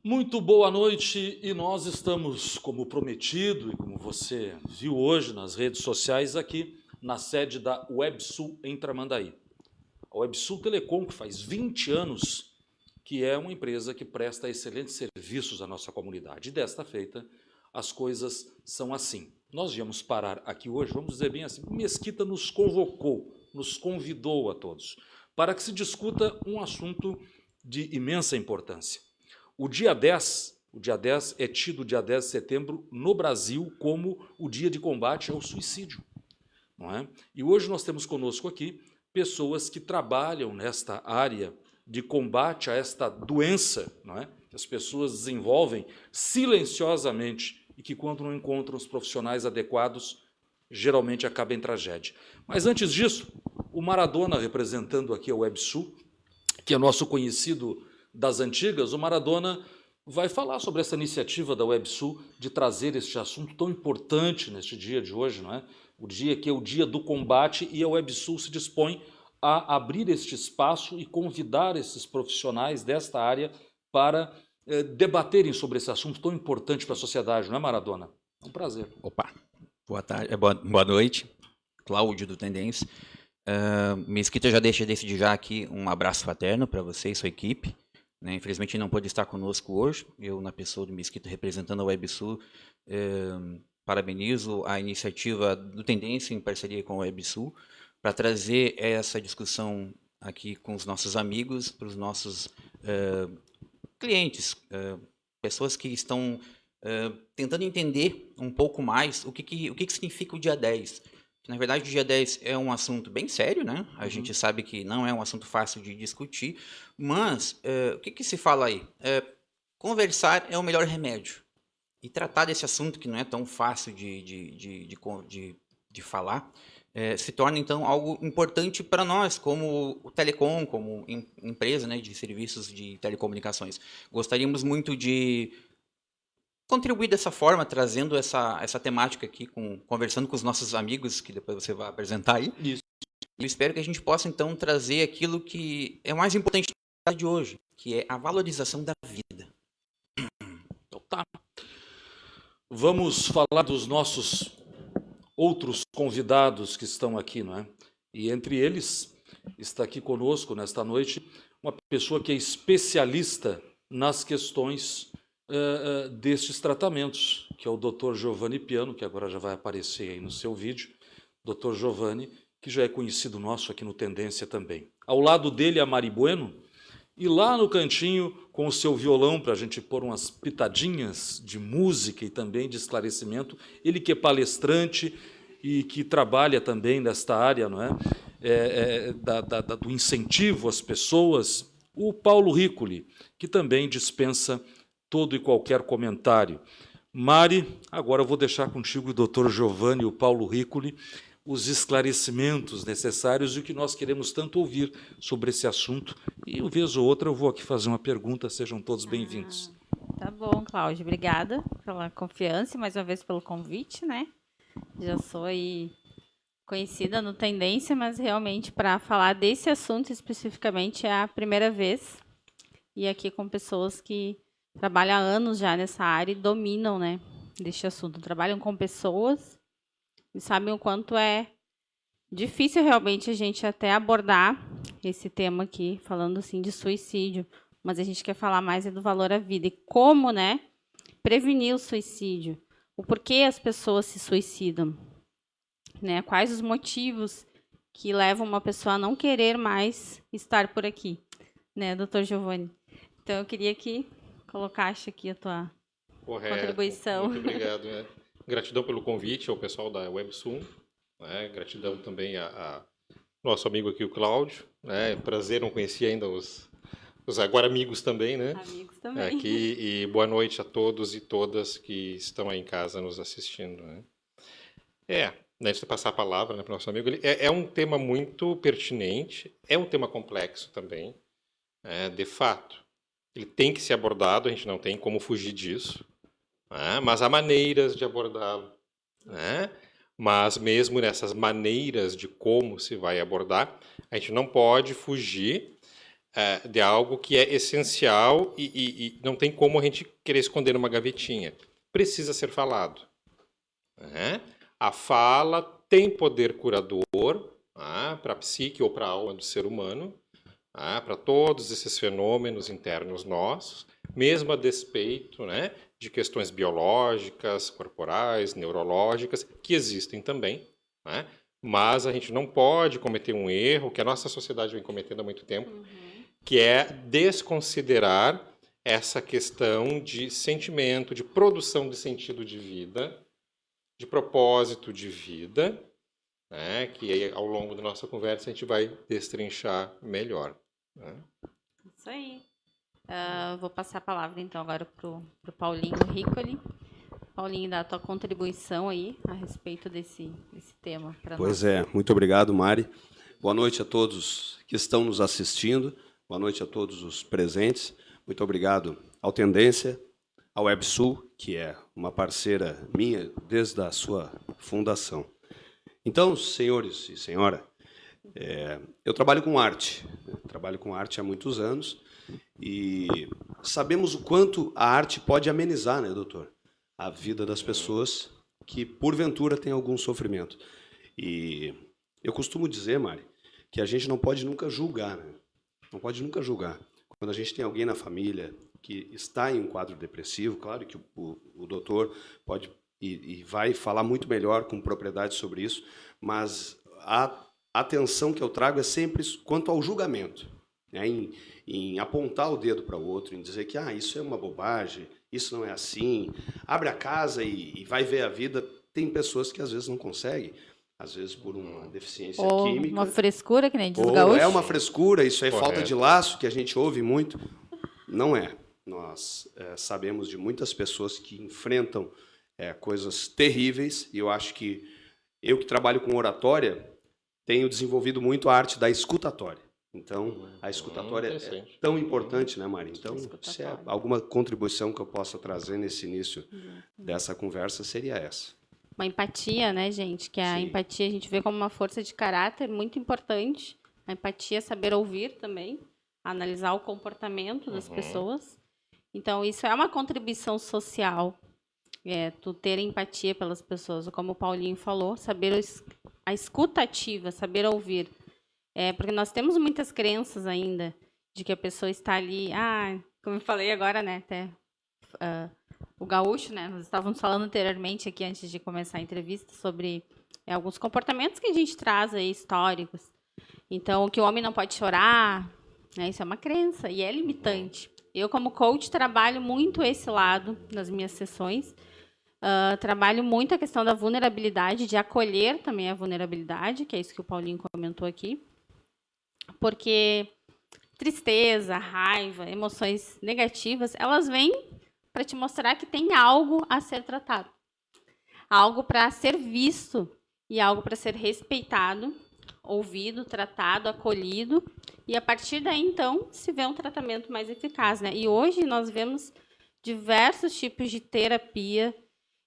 Muito boa noite e nós estamos, como prometido e como você viu hoje nas redes sociais, aqui na sede da WebSul em Tramandaí. A WebSul Telecom, que faz 20 anos que é uma empresa que presta excelentes serviços à nossa comunidade. E desta feita, as coisas são assim. Nós viemos parar aqui hoje, vamos dizer bem assim, Mesquita nos convocou, nos convidou a todos, para que se discuta um assunto de imensa importância. O dia 10 é tido, dia 10 de setembro, no Brasil, como o dia de combate ao suicídio. Não é? E hoje nós temos conosco aqui pessoas que trabalham nesta área de combate a esta doença, não é? Que as pessoas desenvolvem silenciosamente e que, quando não encontram os profissionais adequados, geralmente acaba em tragédia. Mas antes disso, o Maradona, representando aqui a WebSul, que é nosso conhecido das antigas, o Maradona vai falar sobre essa iniciativa da WebSul de trazer este assunto tão importante neste dia de hoje, não é? O dia que é o dia do combate, e a WebSul se dispõe a abrir este espaço e convidar esses profissionais desta área para debaterem sobre esse assunto tão importante para a sociedade, não é, Maradona? É um prazer. Opa, boa tarde, boa noite, Cláudio do Tendência. Mesquita já deixa desde já aqui um abraço fraterno para você e sua equipe. Né? Infelizmente não pôde estar conosco hoje, eu na pessoa do Mesquita representando a WebSul, parabenizo a iniciativa do Tendência em parceria com a WebSul para trazer essa discussão aqui com os nossos amigos, para os nossos clientes, pessoas que estão tentando entender um pouco mais o que significa o dia 10. Na verdade, o dia 10 é um assunto bem sério, né? A gente sabe que não é um assunto fácil de discutir, mas o que se fala aí? Conversar é o melhor remédio. E tratar desse assunto, que não é tão fácil de falar, se torna, então, algo importante para nós, como o Telecom, como empresa, né, de serviços de telecomunicações. Gostaríamos muito de contribuir dessa forma, trazendo essa temática aqui, conversando com os nossos amigos, que depois você vai apresentar aí. Isso. Eu espero que a gente possa, então, trazer aquilo que é o mais importante de hoje, que é a valorização da vida. Então tá. Vamos falar dos nossos outros convidados que estão aqui, não é? E entre eles está aqui conosco nesta noite uma pessoa que é especialista nas questões destes tratamentos, que é o Dr. Giovanni Piano, que agora já vai aparecer aí no seu vídeo. Dr. Giovanni, que já é conhecido nosso aqui no Tendência também. Ao lado dele a Mari Bueno, e lá no cantinho, com o seu violão, para a gente pôr umas pitadinhas de música e também de esclarecimento, ele que é palestrante e que trabalha também nesta área, não é? Do incentivo às pessoas, o Paulo Ricoli, que também dispensa todo e qualquer comentário. Mari, agora eu vou deixar contigo o Dr. Giovanni e o Paulo Ricoli os esclarecimentos necessários e o que nós queremos tanto ouvir sobre esse assunto. E, uma vez ou outra, eu vou aqui fazer uma pergunta. Sejam todos bem-vindos. Tá bom, Cláudio. Obrigada pela confiança e mais uma vez pelo convite, né? Já sou aí conhecida no Tendência, mas realmente para falar desse assunto especificamente é a primeira vez. E aqui com pessoas que trabalham há anos já nessa área e dominam, né, deste assunto. Trabalham com pessoas e sabem o quanto é difícil realmente a gente até abordar esse tema aqui, falando assim de suicídio, mas a gente quer falar mais do valor à vida e como, né, prevenir o suicídio, o porquê as pessoas se suicidam, né, quais os motivos que levam uma pessoa a não querer mais estar por aqui, né, doutor Giovanni? Então, eu queria que colocasse aqui a tua contribuição. Muito obrigado. Né? Gratidão pelo convite ao pessoal da WebSul. Né? Gratidão também a nosso amigo aqui, o Cláudio. Né? Prazer, não conhecia ainda os agora amigos também, né? Amigos também. Aqui, e boa noite a todos e todas que estão aí em casa nos assistindo. Né? Antes de passar a palavra, né, para o nosso amigo, é um tema muito pertinente, é um tema complexo também, de fato. Ele tem que ser abordado, a gente não tem como fugir disso, né? Mas há maneiras de abordá-lo. Né? Mas mesmo nessas maneiras de como se vai abordar, a gente não pode fugir de algo que é essencial e não tem como a gente querer esconder numa gavetinha. Precisa ser falado. Né? A fala tem poder curador para a psique ou para a alma do ser humano, para todos esses fenômenos internos nossos, mesmo a despeito, né, de questões biológicas, corporais, neurológicas, que existem também. Né? Mas a gente não pode cometer um erro que a nossa sociedade vem cometendo há muito tempo, que é desconsiderar essa questão de sentimento, de produção de sentido de vida, de propósito de vida, né, que aí, ao longo da nossa conversa a gente vai destrinchar melhor. Né? Isso aí. Vou passar a palavra, então, agora para o Paulinho Riccoli. Paulinho, dá a tua contribuição aí a respeito desse tema para nós. Pois é, muito obrigado, Mari. Boa noite a todos que estão nos assistindo, boa noite a todos os presentes. Muito obrigado ao Tendência, ao WebSul, que é uma parceira minha desde a sua fundação. Então, senhores e senhora, eu trabalho com arte há muitos anos e sabemos o quanto a arte pode amenizar, né, doutor, a vida das pessoas que, porventura, têm algum sofrimento. E eu costumo dizer, Mari, que a gente não pode nunca julgar, né? Não pode nunca julgar. Quando a gente tem alguém na família que está em um quadro depressivo, claro que o doutor pode e vai falar muito melhor com propriedade sobre isso, mas a atenção que eu trago é sempre quanto ao julgamento, né? Em apontar o dedo para o outro, em dizer que isso é uma bobagem, isso não é assim, abre a casa e vai ver a vida. Tem pessoas que às vezes não conseguem, às vezes por uma deficiência química. Uma frescura, que nem diz o Ou gaúcho. é uma frescura, isso é Correto. falta de laço, que a gente ouve muito. Não é. Nós sabemos de muitas pessoas que enfrentam coisas terríveis, e eu acho que eu que trabalho com oratória tenho desenvolvido muito a arte da escutatória. Então, a escutatória é tão importante, né, Mari? Então, se é alguma contribuição que eu possa trazer nesse início dessa conversa, seria essa. Uma empatia, né, gente? Que a Sim. empatia a gente vê como uma força de caráter muito importante. A empatia é saber ouvir também, analisar o comportamento das pessoas. Então, isso é uma contribuição social. Tu ter empatia pelas pessoas, como o Paulinho falou, saber a escuta ativa, saber ouvir. Porque nós temos muitas crenças ainda de que a pessoa está ali, como eu falei agora, né, até o gaúcho, né, nós estávamos falando anteriormente aqui, antes de começar a entrevista, sobre alguns comportamentos que a gente traz aí, históricos. Então, que o homem não pode chorar, né, isso é uma crença e é limitante. Eu, como coach, trabalho muito esse lado nas minhas sessões. Trabalho muito a questão da vulnerabilidade, de acolher também a vulnerabilidade, que é isso que o Paulinho comentou aqui. Porque tristeza, raiva, emoções negativas, elas vêm para te mostrar que tem algo a ser tratado. Algo para ser visto e algo para ser respeitado, ouvido, tratado, acolhido. E a partir daí, então, se vê um tratamento mais eficaz, né? E hoje nós vemos diversos tipos de terapia,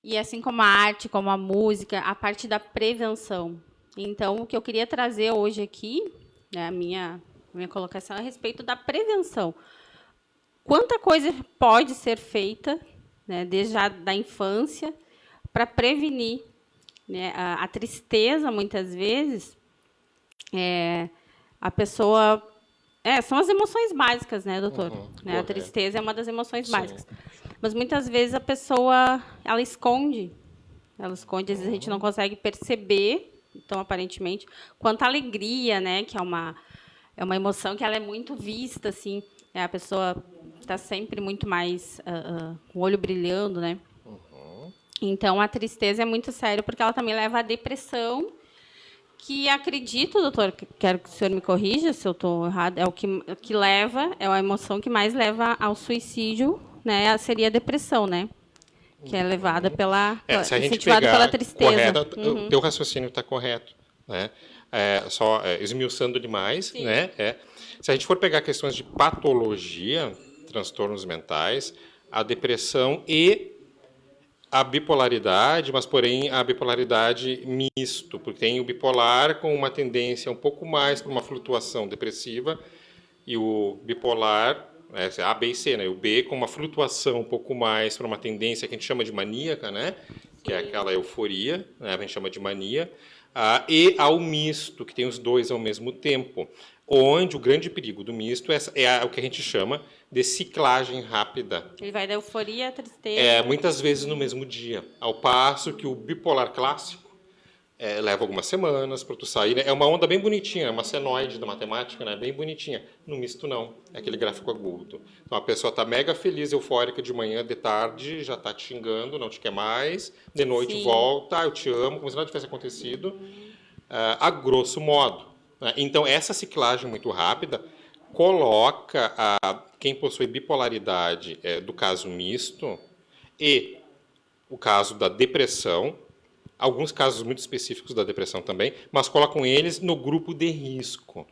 e assim como a arte, como a música, a parte da prevenção. Então, o que eu queria trazer hoje aqui, né, a minha colocação é a respeito da prevenção. Quanta coisa pode ser feita, né, desde a da infância, para prevenir, né, a tristeza, muitas vezes, a pessoa... são as emoções básicas, né, doutor? Né, a tristeza é uma das emoções básicas. Mas, muitas vezes, a pessoa, ela esconde. Às vezes, a gente não consegue perceber, então, aparentemente, quanto a alegria, né, que é uma emoção que ela é muito vista, assim, a pessoa está sempre muito mais com o olho brilhando, né? Então, a tristeza é muito sério, porque ela também leva à depressão, que acredito, doutor, quero que o senhor me corrija se eu estou errado, é o que leva, é a emoção que mais leva ao suicídio, né? Seria a depressão, né? Que é levada se a gente incentivada pegar pela tristeza. Correto, o teu raciocínio está correto, né? Só esmiuçando demais, Sim. né? Se a gente for pegar questões de patologia, transtornos mentais, a depressão e a bipolaridade, mas, porém, a bipolaridade misto, porque tem o bipolar com uma tendência um pouco mais para uma flutuação depressiva E o bipolar, A, B e C, né? O B com uma flutuação um pouco mais para uma tendência que a gente chama de maníaca, né? Que é aquela euforia, né? A gente chama de mania. E ao misto, que tem os dois ao mesmo tempo, onde o grande perigo do misto é o que a gente chama de ciclagem rápida. Ele vai da euforia à tristeza. Muitas vezes no mesmo dia, ao passo que o bipolar clássico leva algumas semanas para tu sair. Né? É uma onda bem bonitinha, é uma senoide da matemática, né? Bem bonitinha. No misto, não. É aquele gráfico agudo. Então, a pessoa está mega feliz, eufórica de manhã, de tarde, já está te xingando, não te quer mais. De noite, Sim. volta, eu te amo, como se nada tivesse acontecido. A grosso modo. Né? Então, essa ciclagem muito rápida coloca quem possui bipolaridade do caso misto e o caso da depressão, alguns casos muito específicos da depressão também, mas colocam eles no grupo de risco.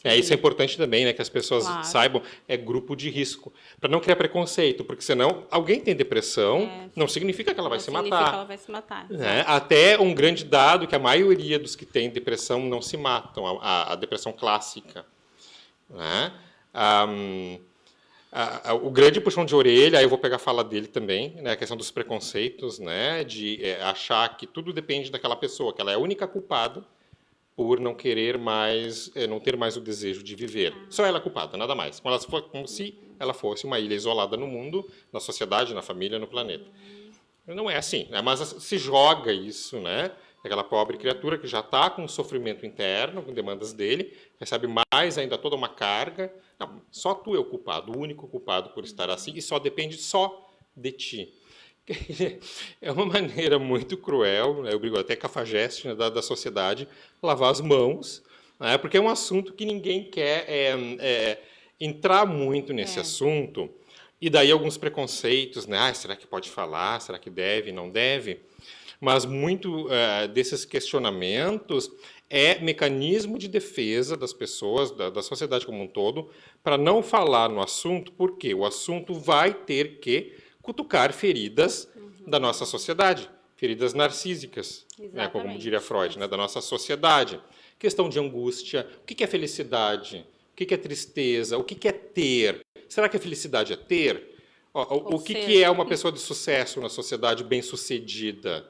Isso é importante também, né, que as pessoas saibam, é grupo de risco, para não criar preconceito, porque senão alguém tem depressão, não significa que ela vai se matar. Significa que ela vai se matar. Até um grande dado que a maioria dos que têm depressão não se matam, a depressão clássica. Né? O grande puxão de orelha, aí eu vou pegar a fala dele também, né, a questão dos preconceitos, né, de achar que tudo depende daquela pessoa, que ela é a única culpada por não querer mais, não ter mais o desejo de viver. Só ela é culpada, nada mais. Como se ela fosse uma ilha isolada no mundo, na sociedade, na família, no planeta. Não é assim, né, mas se joga isso, né, aquela pobre criatura que já está com um sofrimento interno, com demandas dele, recebe mais ainda toda uma carga. Não, só tu é o culpado, o único culpado por estar assim, e só depende só de ti. É uma maneira muito cruel, né, eu brigo até cafajeste, né, da sociedade, lavar as mãos, né, porque é um assunto que ninguém quer entrar muito nesse assunto, e daí alguns preconceitos, né, será que pode falar, será que deve, não deve? Mas muito desses questionamentos é mecanismo de defesa das pessoas, da sociedade como um todo, para não falar no assunto, porque o assunto vai ter que cutucar feridas da nossa sociedade, feridas narcísicas, né, como diria Freud, né, da nossa sociedade. Questão de angústia, o que é felicidade, o que é tristeza, o que é ter? Será que a felicidade é ter? O que é uma pessoa de sucesso na sociedade bem-sucedida?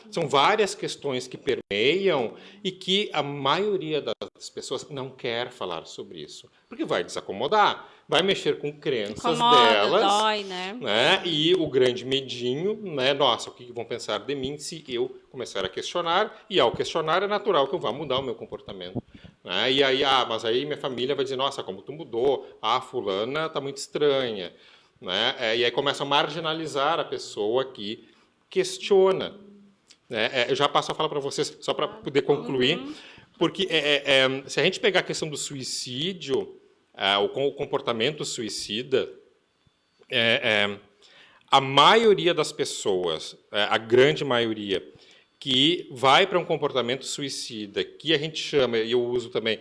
São várias questões que permeiam e que a maioria das pessoas não quer falar sobre isso, porque vai desacomodar, vai mexer com crenças delas, dói, né? E o grande medinho, né? Nossa, o que vão pensar de mim se eu começar a questionar? E ao questionar é natural que eu vá mudar o meu comportamento. Né? E aí, mas aí minha família vai dizer, nossa, como tu mudou, fulana está muito estranha. Né? E aí começa a marginalizar a pessoa que questiona. Eu já passo a falar para vocês, só para poder concluir, porque se a gente pegar a questão do suicídio, o comportamento suicida, a maioria das pessoas, a grande maioria, que vai para um comportamento suicida, que a gente chama, e eu uso também,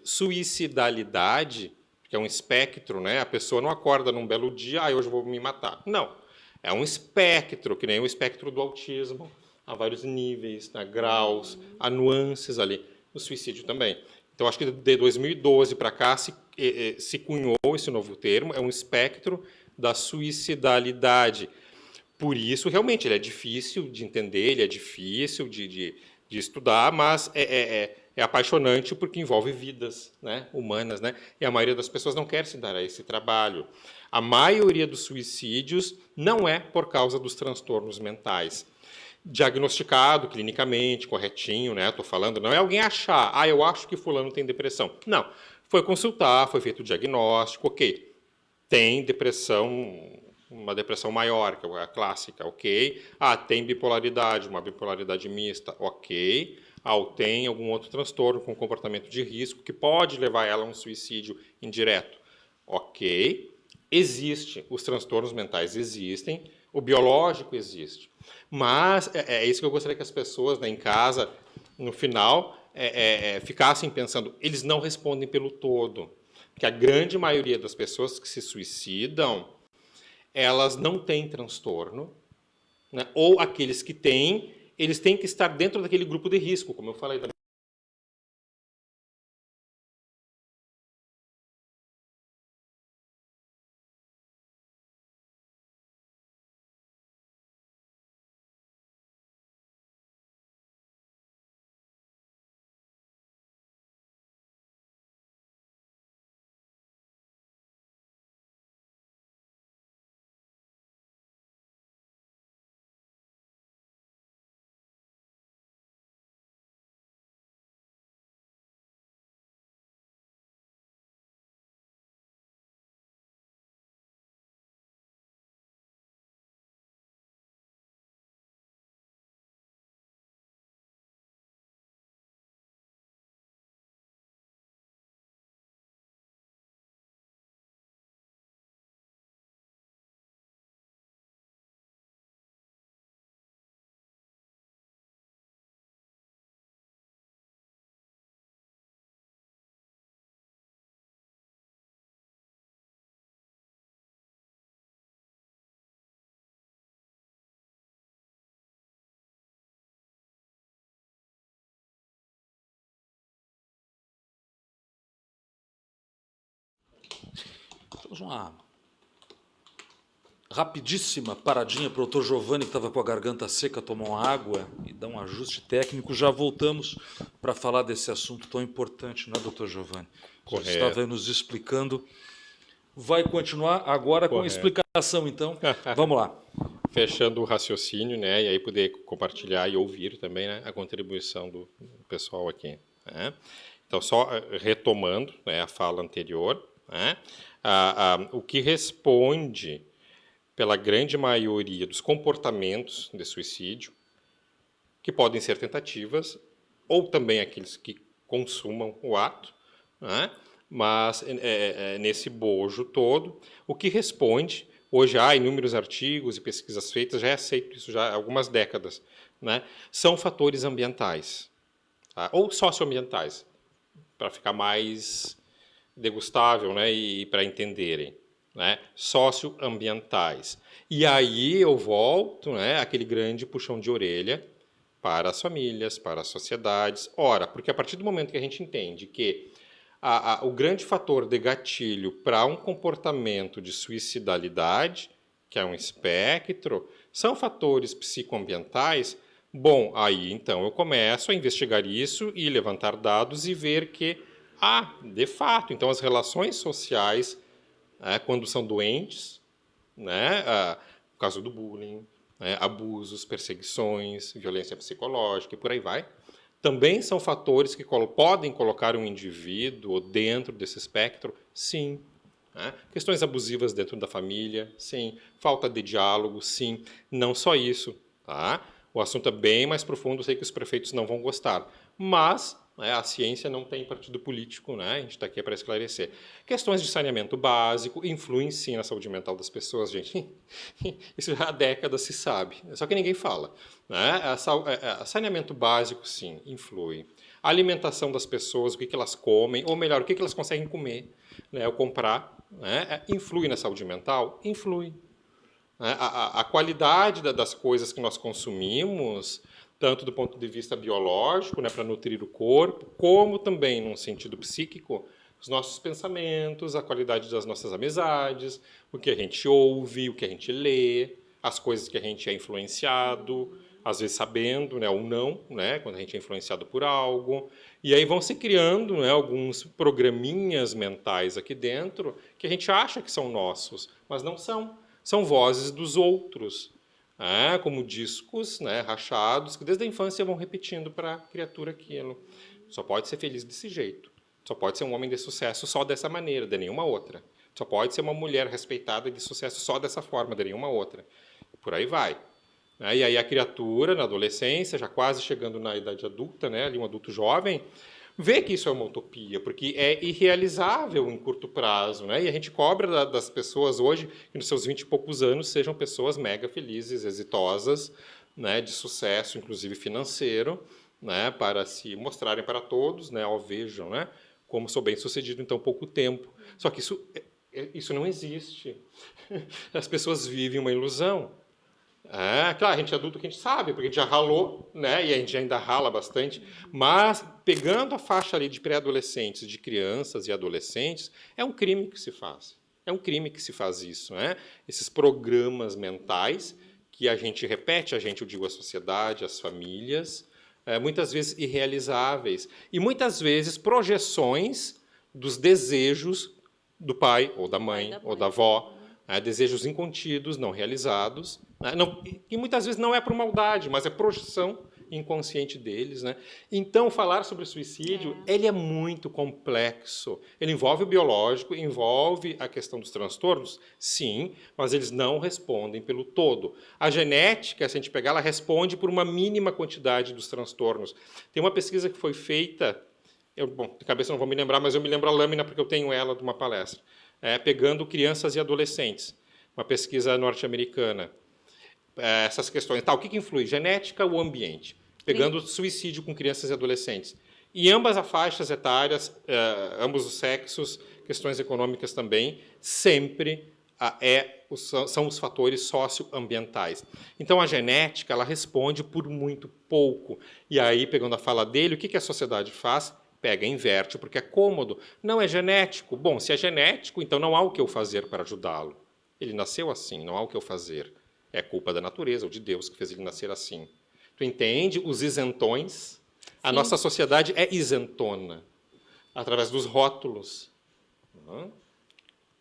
suicidalidade, que é um espectro, né? A pessoa não acorda num belo dia, hoje eu vou me matar. Não, é um espectro, que nem o espectro do autismo, há vários níveis, graus, há nuances ali. O suicídio também. Então, acho que de 2012 para cá se cunhou esse novo termo, é um espectro da suicidalidade. Por isso, realmente, ele é difícil de entender, ele é difícil de estudar, mas é apaixonante porque envolve vidas, né, humanas, né? E a maioria das pessoas não quer se dar a esse trabalho. A maioria dos suicídios não é por causa dos transtornos mentais. Diagnosticado clinicamente, corretinho, né? Estou falando, não é alguém achar, eu acho que fulano tem depressão. Não, foi consultar, foi feito o diagnóstico, ok. Tem depressão, uma depressão maior, que é a clássica, ok. Tem bipolaridade, uma bipolaridade mista, ok. Ou tem algum outro transtorno com comportamento de risco que pode levar ela a um suicídio indireto, ok. Existe, os transtornos mentais existem, o biológico existe. Mas é isso que eu gostaria que as pessoas, né, em casa, no final, ficassem pensando, eles não respondem pelo todo. Porque a grande maioria das pessoas que se suicidam, elas não têm transtorno, né? Ou aqueles que têm, eles têm que estar dentro daquele grupo de risco, como eu falei da Temos uma rapidíssima paradinha para o doutor Giovanni, que estava com a garganta seca, tomar uma água e dar um ajuste técnico. Já voltamos para falar desse assunto tão importante, não é, doutor Giovanni? Correto. Você estava aí nos explicando. Vai continuar agora com a explicação, então. Vamos lá. Fechando o raciocínio, né, e aí poder compartilhar e ouvir também, né, a contribuição do pessoal aqui, né? Então, só retomando, né, a fala anterior, né, o que responde pela grande maioria dos comportamentos de suicídio, que podem ser tentativas, ou também aqueles que consumam o ato, né, mas nesse bojo todo, o que responde. Hoje há inúmeros artigos e pesquisas feitas, já é aceito isso já há algumas décadas, né? São fatores ambientais, tá? Ou socioambientais, para ficar mais degustável, né? E para entenderem, né? Socioambientais. E aí eu volto, né? Aquele grande puxão de orelha para as famílias, para as sociedades. Ora, porque a partir do momento que a gente entende que o grande fator de gatilho para um comportamento de suicidalidade, que é um espectro, são fatores psicoambientais, bom, aí então eu começo a investigar isso e levantar dados e ver que, de fato, então as relações sociais, quando são doentes, né, no caso do bullying, né, abusos, perseguições, violência psicológica e por aí vai, também são fatores que podem colocar um indivíduo dentro desse espectro? Sim. Né? Questões abusivas dentro da família? Sim. Falta de diálogo? Sim. Não só isso. Tá? O assunto é bem mais profundo, sei que os prefeitos não vão gostar. Mas a ciência não tem partido político, né? A gente está aqui para esclarecer. Questões de saneamento básico influem sim na saúde mental das pessoas, gente. Isso já há décadas se sabe, só que ninguém fala. Né? Saneamento básico, sim, influi. A alimentação das pessoas, o que elas comem, ou melhor, o que elas conseguem comer, né? Ou comprar, né? Influi na saúde mental? Influi. A qualidade das coisas que nós consumimos, tanto do ponto de vista biológico, né, para nutrir o corpo, como também num sentido psíquico, os nossos pensamentos, a qualidade das nossas amizades, o que a gente ouve, o que a gente lê, as coisas que a gente é influenciado, às vezes sabendo, né, ou não, né, quando a gente é influenciado por algo. E aí vão se criando, né, alguns programinhas mentais aqui dentro que a gente acha que são nossos, mas não são. São vozes dos outros. Como discos, né, rachados, que desde a infância vão repetindo para a criatura aquilo. Só pode ser feliz desse jeito. Só pode ser um homem de sucesso só dessa maneira, de nenhuma outra. Só pode ser uma mulher respeitada e de sucesso só dessa forma, de nenhuma outra. Por aí vai. E aí a criatura, na adolescência, já quase chegando na idade adulta, né, ali um adulto jovem, vê que isso é uma utopia, porque é irrealizável em curto prazo, né? E a gente cobra das pessoas hoje que nos seus 20 e poucos anos sejam pessoas mega felizes, exitosas, né? De sucesso, inclusive financeiro, né? Para se mostrarem para todos, né? Vejam, né? Como sou bem sucedido em tão pouco tempo. Só que isso não existe. As pessoas vivem uma ilusão. Claro, a gente é adulto que a gente sabe, porque a gente já ralou, né? E a gente ainda rala bastante, mas pegando a faixa ali de pré-adolescentes, de crianças e adolescentes, é um crime que se faz. É um crime que se faz isso, né? Esses programas mentais que a gente repete, eu digo a sociedade, as famílias, muitas vezes irrealizáveis, e muitas vezes projeções dos desejos do pai, ou da mãe, ou da avó, desejos incontidos, não realizados, e muitas vezes não é por maldade, mas é projeção inconsciente deles, né? Então, falar sobre suicídio, ele é muito complexo. Ele envolve o biológico, envolve a questão dos transtornos, sim, mas eles não respondem pelo todo. A genética, se a gente pegar, ela responde por uma mínima quantidade dos transtornos. Tem uma pesquisa que foi feita, de cabeça não vou me lembrar, mas eu me lembro a lâmina porque eu tenho ela de uma palestra, pegando crianças e adolescentes, uma pesquisa norte-americana. Essas questões. O que influi? Genética ou ambiente? Pegando suicídio com crianças e adolescentes. E ambas as faixas etárias, ambos os sexos, questões econômicas também, sempre são os fatores socioambientais. Então, a genética ela responde por muito pouco. E aí, pegando a fala dele, o que a sociedade faz? pega, inverte, porque é cômodo. Não é genético. Bom, se é genético, então não há o que eu fazer para ajudá-lo. Ele nasceu assim, não há o que eu fazer. É culpa da natureza ou de Deus que fez ele nascer assim. Tu entende os isentões? A Sim. nossa sociedade é isentona, através dos rótulos.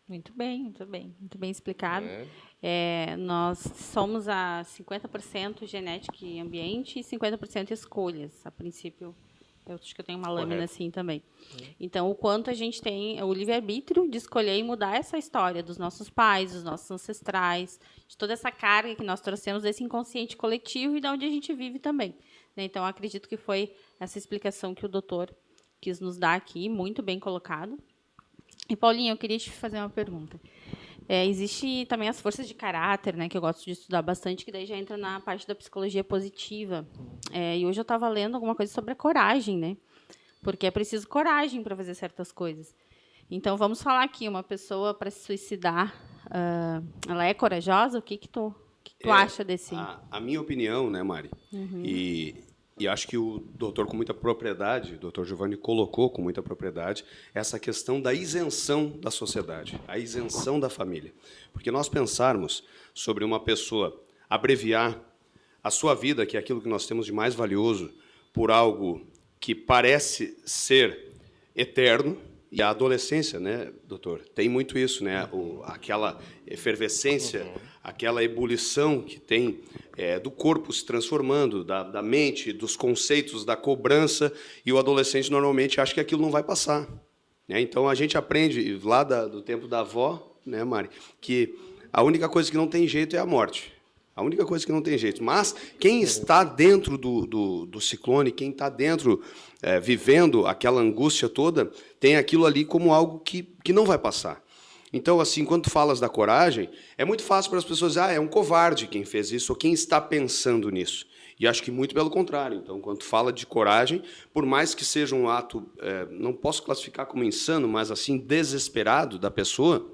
Muito bem, muito bem explicado. É. Nós somos a 50% genética e ambiente e 50% escolhas. A princípio, eu acho que eu tenho uma lâmina Correto. assim também. Então, o quanto a gente tem o livre-arbítrio de escolher e mudar essa história dos nossos pais, dos nossos ancestrais, de toda essa carga que nós trouxemos desse inconsciente coletivo e de onde a gente vive também. Né? Então, acredito que foi essa explicação que o doutor quis nos dar aqui, muito bem colocado. E, Paulinho, eu queria te fazer uma pergunta. Existe também as forças de caráter, né, que eu gosto de estudar bastante, que daí já entra na parte da psicologia positiva. E hoje eu estava lendo alguma coisa sobre a coragem, né? Porque é preciso coragem para fazer certas coisas. Então, vamos falar aqui, uma pessoa para se suicidar, ela é corajosa? O que tu acha desse... A minha opinião, né, Mari? E acho que o doutor, com muita propriedade, o doutor Giovanni colocou com muita propriedade, essa questão da isenção da sociedade, a isenção da família. Porque nós pensarmos sobre uma pessoa abreviar a sua vida, que é aquilo que nós temos de mais valioso, por algo que parece ser eterno, e a adolescência, né, doutor, tem muito isso, né, aquela efervescência, aquela ebulição que tem do corpo se transformando, da mente, dos conceitos, da cobrança, e o adolescente normalmente acha que aquilo não vai passar. Né? Então, a gente aprende, lá do tempo da avó, né, Mari, que a única coisa que não tem jeito é a morte. A única coisa que não tem jeito. Mas quem está dentro do ciclone, quem está dentro, vivendo aquela angústia toda, tem aquilo ali como algo que não vai passar. Então, assim, quando tu falas da coragem, é muito fácil para as pessoas dizer, é um covarde quem fez isso, ou quem está pensando nisso. E acho que muito pelo contrário. Então, quando tu fala de coragem, por mais que seja um ato, não posso classificar como insano, mas assim, desesperado da pessoa,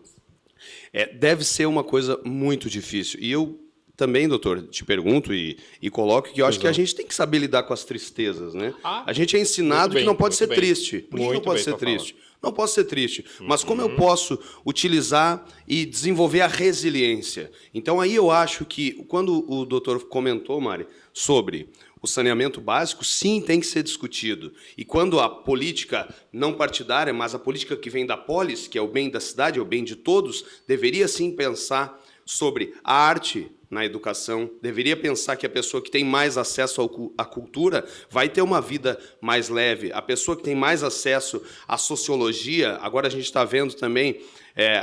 deve ser uma coisa muito difícil. E eu também, doutor, te pergunto e coloco que eu acho que a gente tem que saber lidar com as tristezas, né? A gente é ensinado que não pode ser triste. Por que não pode ser triste? Não posso ser triste. Mas como eu posso utilizar e desenvolver a resiliência? Então, aí eu acho que, quando o doutor comentou, Mari, sobre o saneamento básico, sim, tem que ser discutido. E quando a política não partidária, mas a política que vem da polis, que é o bem da cidade, é o bem de todos, deveria sim pensar sobre a arte na educação, deveria pensar que a pessoa que tem mais acesso à cultura vai ter uma vida mais leve. A pessoa que tem mais acesso à sociologia, agora a gente está vendo também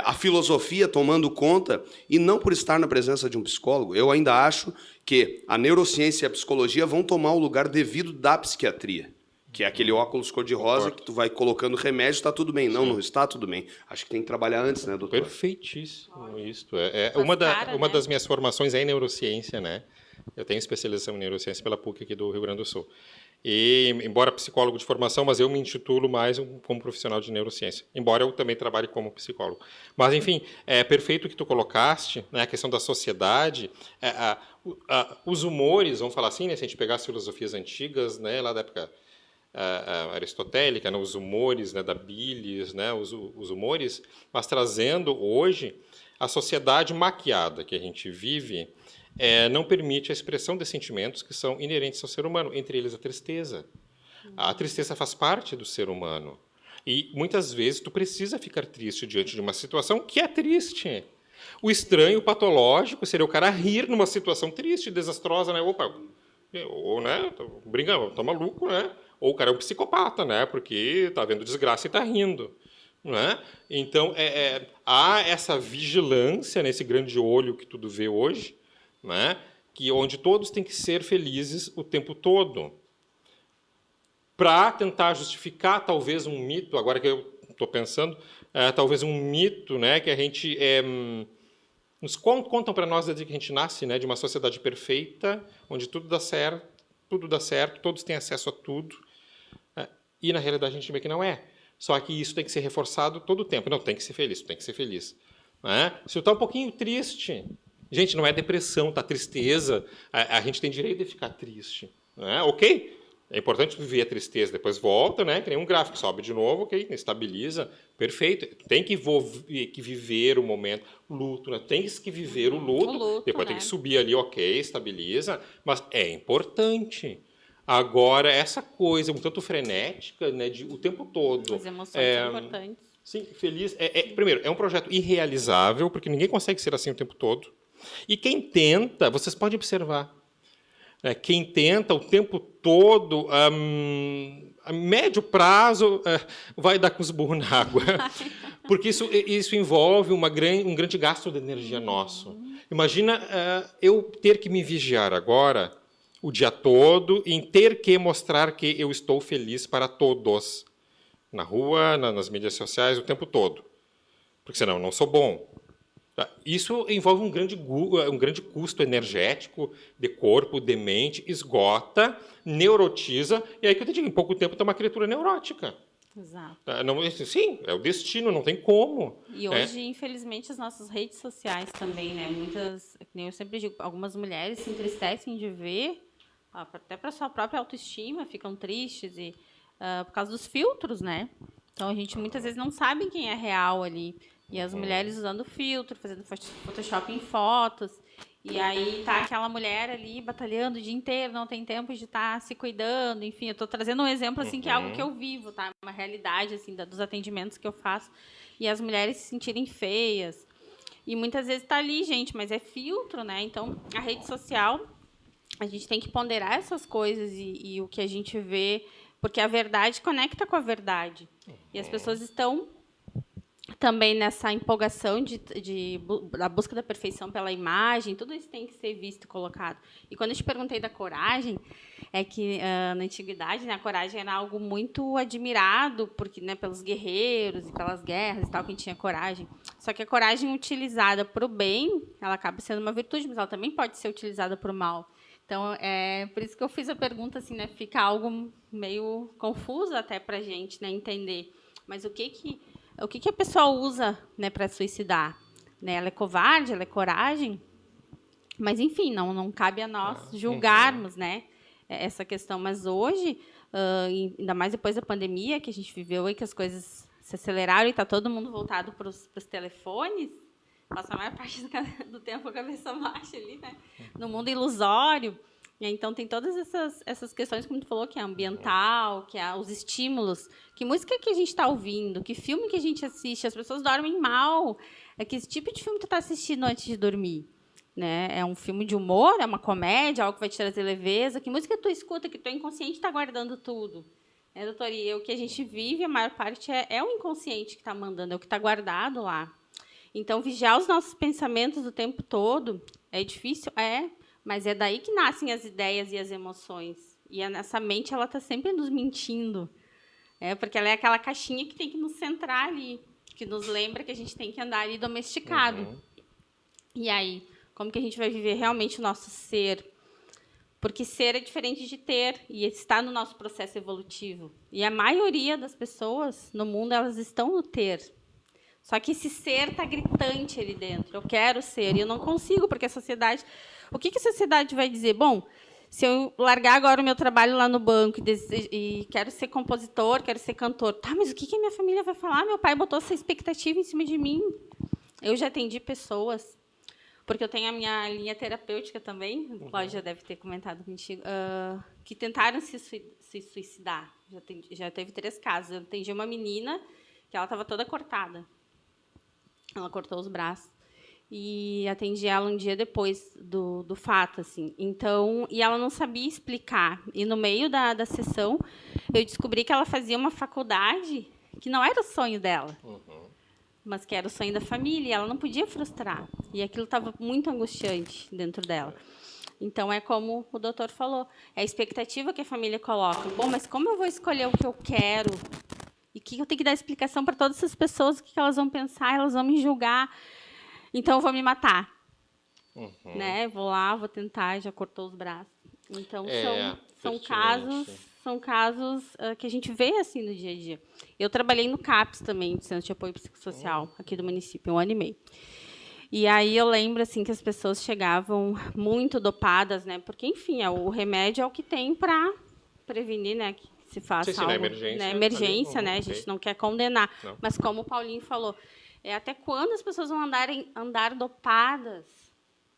a filosofia tomando conta, e não por estar na presença de um psicólogo. Eu ainda acho que a neurociência e a psicologia vão tomar o lugar devido da psiquiatria, que é aquele óculos cor-de-rosa que tu vai colocando remédio, está tudo bem. Não, não está tudo bem. Acho que tem que trabalhar antes, né, doutor? Perfeitíssimo isto. Uma né? das minhas formações é em neurociência, né? Eu tenho especialização em neurociência pela PUC aqui do Rio Grande do Sul. E, embora psicólogo de formação, mas eu me intitulo mais como profissional de neurociência, embora eu também trabalhe como psicólogo. Mas, enfim, é perfeito o que tu colocaste, né, a questão da sociedade, os humores, vamos falar assim, né, se a gente pegar as filosofias antigas, né, lá da época aristotélica, né, os humores, né, da bilis, né, os humores, mas trazendo hoje a sociedade maquiada que a gente vive, não permite a expressão de sentimentos que são inerentes ao ser humano, entre eles a tristeza. A tristeza faz parte do ser humano. E, muitas vezes, tu precisa ficar triste diante de uma situação que é triste. O estranho, o patológico, seria o cara rir numa situação triste, desastrosa, né? Opa, ou, né, brincando, tá maluco, né? Ou o cara é um psicopata, né? Porque tá vendo desgraça e tá rindo. Né? Então, há essa vigilância nesse grande olho que tudo vê hoje, né? Que onde todos têm que ser felizes o tempo todo, para tentar justificar talvez um mito, agora que eu estou pensando, talvez um mito, né, que a gente nos contam para nós desde que a gente nasce, né, de uma sociedade perfeita, onde tudo dá certo, todos têm acesso a tudo, e na realidade a gente vê que não é. Só que isso tem que ser reforçado todo o tempo. Não, tem que ser feliz, tem que ser feliz. Né? Se eu estou um pouquinho triste, gente, não é depressão, tá? Tristeza, a gente tem direito de ficar triste. Né? Ok? É importante viver a tristeza, depois volta, né? Que nem um gráfico, sobe de novo, ok, estabiliza, perfeito. Tem que viver o momento, luto, né? Tem que viver o luto, depois tem que subir ali, ok, estabiliza, mas é importante. Agora, essa coisa um tanto frenética, né, o tempo todo... As emoções são importantes. Sim, feliz. Primeiro, é um projeto irrealizável, porque ninguém consegue ser assim o tempo todo. E quem tenta, vocês podem observar, quem tenta o tempo todo, a médio prazo, vai dar com os burros na água. Porque isso envolve um grande gasto de energia nosso. Imagina eu ter que me vigiar agora, o dia todo, em ter que mostrar que eu estou feliz para todos. Na rua, nas mídias sociais, o tempo todo. Porque senão eu não sou bom. Isso envolve um grande custo energético de corpo, de mente, esgota, neurotiza, e aí que eu te digo, em pouco tempo tu é uma criatura neurótica. Exato. Sim, é o destino, não tem como. E hoje, infelizmente, as nossas redes sociais também, né? Muitas, como eu sempre digo, algumas mulheres se entristecem de ver, até para sua própria autoestima, ficam tristes por causa dos filtros, né? Então a gente muitas vezes não sabe quem é real ali. E as mulheres usando filtro, fazendo Photoshop em fotos. E aí tá aquela mulher ali batalhando o dia inteiro, não tem tempo de estar se cuidando. Enfim, eu estou trazendo um exemplo assim que é algo que eu vivo, tá? Uma realidade assim dos atendimentos que eu faço. E as mulheres se sentirem feias. E muitas vezes tá ali, gente, mas é filtro, né? Então a rede social, a gente tem que ponderar essas coisas e o que a gente vê, porque a verdade conecta com a verdade. E as pessoas estão também nessa empolgação da busca da perfeição pela imagem, tudo isso tem que ser visto e colocado. E quando eu te perguntei da coragem, é que na antiguidade, né, a coragem era algo muito admirado porque, né, pelos guerreiros e pelas guerras e tal, quem tinha coragem. Só que a coragem utilizada para o bem, ela acaba sendo uma virtude, mas ela também pode ser utilizada para o mal. Então, é por isso que eu fiz a pergunta, assim, né, fica algo meio confuso até para a gente, né, entender. Mas o que a pessoa usa, né, para suicidar? Né? Ela é covarde, ela é coragem? Mas, enfim, não cabe a nós julgarmos, né, essa questão. Mas hoje, ainda mais depois da pandemia, que a gente viveu aí, que as coisas se aceleraram e está todo mundo voltado para os telefones, passa a maior parte do tempo com a cabeça baixa ali, né, no mundo ilusório. Então, tem todas essas questões, como tu falou, que é ambiental, que é os estímulos. Que música que a gente está ouvindo? Que filme que a gente assiste? As pessoas dormem mal. Que tipo de filme tu está assistindo antes de dormir? Né? É um filme de humor? É uma comédia? Algo que vai te trazer leveza? Que música tu escuta que tu inconsciente está guardando tudo? Doutor? E o que a gente vive, a maior parte, é o inconsciente que está mandando, é o que está guardado lá. Então, vigiar os nossos pensamentos o tempo todo é difícil? Mas é daí que nascem as ideias e as emoções. E essa mente, ela está sempre nos mentindo. Porque ela é aquela caixinha que tem que nos centrar ali, que nos lembra que a gente tem que andar ali domesticado. E aí, como que a gente vai viver realmente o nosso ser? Porque ser é diferente de ter, e está no nosso processo evolutivo. E a maioria das pessoas no mundo, elas estão no ter. Só que esse ser está gritante ali dentro. Eu quero ser, e eu não consigo, porque a sociedade... O que a sociedade vai dizer? Bom, se eu largar agora o meu trabalho lá no banco e quero ser compositor, quero ser cantor, tá, mas o que a minha família vai falar? Meu pai botou essa expectativa em cima de mim. Eu já atendi pessoas, porque eu tenho a minha linha terapêutica também, o Cláudio já deve ter comentado contigo, que tentaram se suicidar. Já teve 3 casos. Eu atendi uma menina que ela estava toda cortada. Ela cortou os braços. E atendi ela um dia depois do fato, assim. Então, e ela não sabia explicar. E no meio da sessão, eu descobri que ela fazia uma faculdade que não era o sonho dela, mas que era o sonho da família. E ela não podia frustrar. E aquilo estava muito angustiante dentro dela. Então, é como o doutor falou, é a expectativa que a família coloca. Bom, mas como eu vou escolher o que eu quero? E que eu tenho que dar explicação para todas essas pessoas, o que elas vão pensar, elas vão me julgar. Então, eu vou me matar. Né? Vou lá, vou tentar, já cortou os braços. Então, são casos que a gente vê assim no dia a dia. Eu trabalhei no CAPS também, Centro de Apoio Psicossocial, aqui do município, 1 ano e meio. E aí eu lembro assim, que as pessoas chegavam muito dopadas, né? Porque, enfim, o remédio é o que tem para prevenir, né, que se faça Sim, na algo, emergência, né, emergência, ali, né, a ok. gente não quer condenar. Não. Mas como o Paulinho falou, até quando as pessoas vão andar dopadas,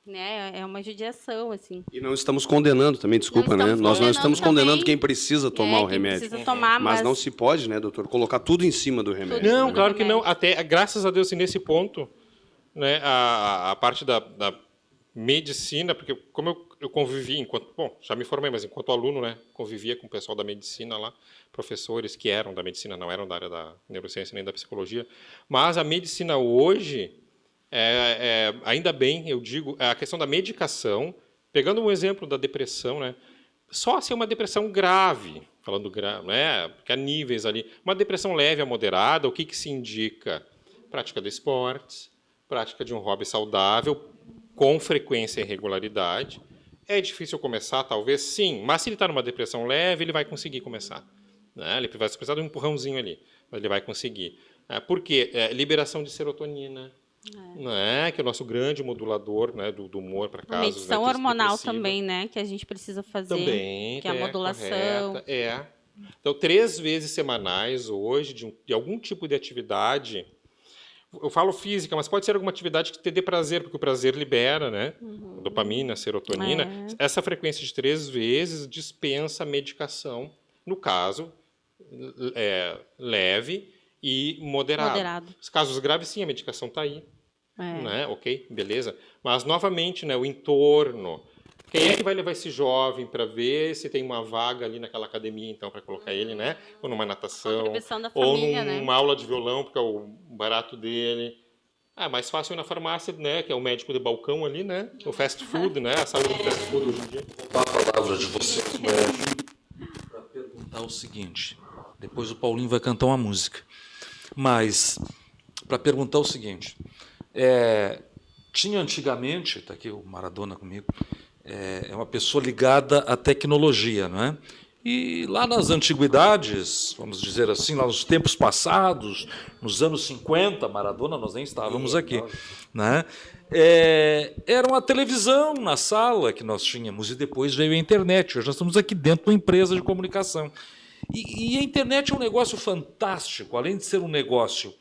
né? É uma judiação, assim. E não estamos condenando também, desculpa, né? estamos Nós não condenando estamos condenando também, quem precisa tomar o quem remédio. precisa tomar, Mas não se pode, né, doutor, colocar tudo em cima do remédio. Não, né? claro que não. Até, graças a Deus, e nesse ponto, né, a parte da medicina, porque como eu convivi enquanto... Bom, já me formei, mas enquanto aluno, né, convivia com o pessoal da medicina lá, professores que eram da medicina, não eram da área da neurociência nem da psicologia. Mas a medicina hoje, ainda bem, eu digo, a questão da medicação, pegando um exemplo da depressão, né, só se é uma depressão grave, falando grave, né, porque há níveis ali. Uma depressão leve a moderada, o que se indica? Prática de esportes, prática de um hobby saudável, com frequência e regularidade. É difícil começar, talvez, sim, mas se ele está numa depressão leve, ele vai conseguir começar. Né? Ele vai precisar de um empurrãozinho ali, mas ele vai conseguir. Por quê? Liberação de serotonina, né? Que é o nosso grande modulador, né, do humor para A casos. medição né, hormonal depressiva. também, né? Que a gente precisa fazer. Também, que é a modulação. correta, Então, 3 vezes semanais hoje, de algum tipo de atividade. Eu falo física, mas pode ser alguma atividade que te dê prazer, porque o prazer libera, né? Dopamina, serotonina. Essa frequência de 3 vezes dispensa a medicação, no caso, leve e moderado. Os casos graves, sim, a medicação está aí. Né? Ok, beleza. Mas, novamente, né, o entorno. Quem é que vai levar esse jovem para ver se tem uma vaga ali naquela academia, então, para colocar ele, né? Ou numa natação, Contribuição da ou família, numa aula de violão, porque é o barato dele. Mais fácil ir na farmácia, né? Que é o médico de balcão ali, né? O fast food, né? A saúde do fast food hoje em dia. A palavra de vocês para perguntar o seguinte. Depois o Paulinho vai cantar uma música. Mas, para perguntar o seguinte. Tinha antigamente, está aqui o Maradona comigo, é uma pessoa ligada à tecnologia, não é? E lá nas antiguidades, vamos dizer assim, lá nos tempos passados, nos anos 50, Maradona, nós nem estávamos aqui, né? Era uma televisão na sala que nós tínhamos e depois veio a internet. Hoje nós estamos aqui dentro de uma empresa de comunicação. E a internet é um negócio fantástico, além de ser um negócio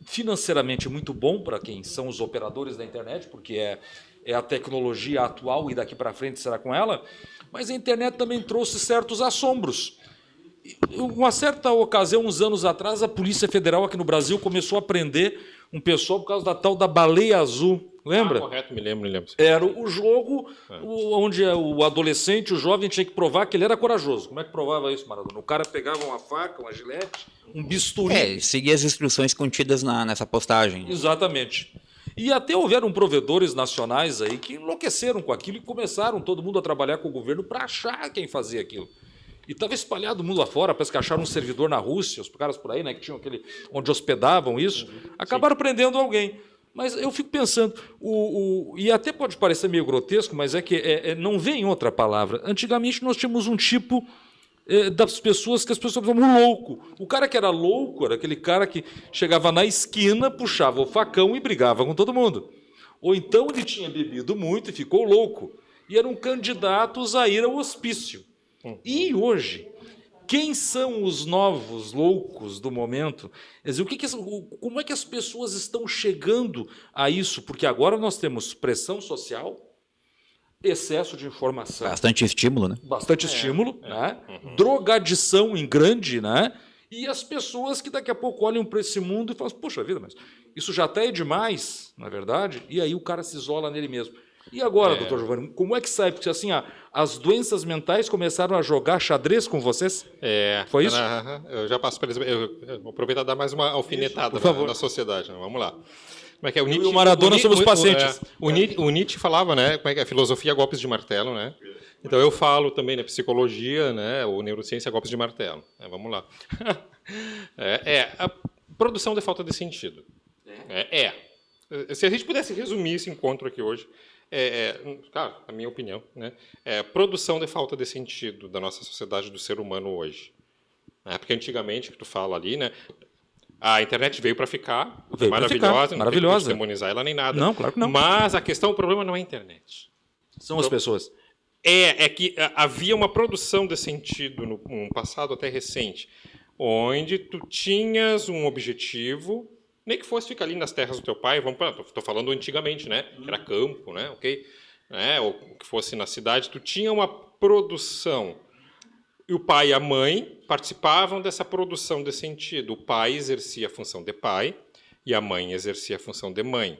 financeiramente muito bom para quem são os operadores da internet, porque é a tecnologia atual e daqui para frente será com ela, mas a internet também trouxe certos assombros. Uma certa ocasião, uns anos atrás, a Polícia Federal aqui no Brasil começou a prender um pessoal por causa da tal da baleia azul. Lembra? Correto, me lembro. Era o jogo onde o adolescente, o jovem, tinha que provar que ele era corajoso. Como é que provava isso, Maradona? O cara pegava uma faca, uma gilete, um bisturi. Seguia as instruções contidas nessa postagem. Exatamente. E até houveram provedores nacionais aí que enlouqueceram com aquilo e começaram todo mundo a trabalhar com o governo para achar quem fazia aquilo. E estava espalhado o mundo afora, parece que acharam um servidor na Rússia, os caras por aí, né, que tinham aquele onde hospedavam isso, acabaram prendendo alguém. Mas eu fico pensando, e até pode parecer meio grotesco, mas é que não vem outra palavra. Antigamente nós tínhamos um tipo das pessoas que as pessoas falavam louco. O cara que era louco era aquele cara que chegava na esquina, puxava o facão e brigava com todo mundo. Ou então ele tinha bebido muito e ficou louco. E eram candidatos a ir ao hospício. E hoje, quem são os novos loucos do momento? Quer dizer, como é que as pessoas estão chegando a isso? Porque agora nós temos pressão social, excesso de informação. Bastante estímulo, né? Bastante estímulo, né? Drogadição em grande, né? E as pessoas que daqui a pouco olham para esse mundo e falam, poxa vida, mas isso já está demais, na verdade? E aí o cara se isola nele mesmo. E agora, doutor Giovanni, como é que sai? Porque assim, as doenças mentais começaram a jogar xadrez com vocês? Foi isso? Eu já passo para eles. Eu vou aproveitar e dar mais uma alfinetada na sociedade. Né? Vamos lá. Como é que é? Eu e o Maradona somos pacientes. O Nietzsche falava, né? Como é que é? Filosofia golpes de martelo, né? Então eu falo também, né? Psicologia, né? Ou neurociência golpes de martelo. Vamos lá. A produção de falta de sentido. Se a gente pudesse resumir esse encontro aqui hoje, claro, a minha opinião, né? Produção de falta de sentido da nossa sociedade, do ser humano hoje. Porque antigamente, que tu fala ali, né? A internet veio para ficar, maravilhosa, não tem que demonizar ela nem nada. Não, claro que não. Mas o problema não é a internet. São as pessoas. É que havia uma produção desse sentido no passado até recente, onde tu tinhas um objetivo, nem que fosse ficar ali nas terras do teu pai, estou falando antigamente, né? Que era campo, né? Ok? Ou que fosse na cidade, tu tinha uma produção. E o pai e a mãe participavam dessa produção desse sentido. O pai exercia a função de pai e a mãe exercia a função de mãe.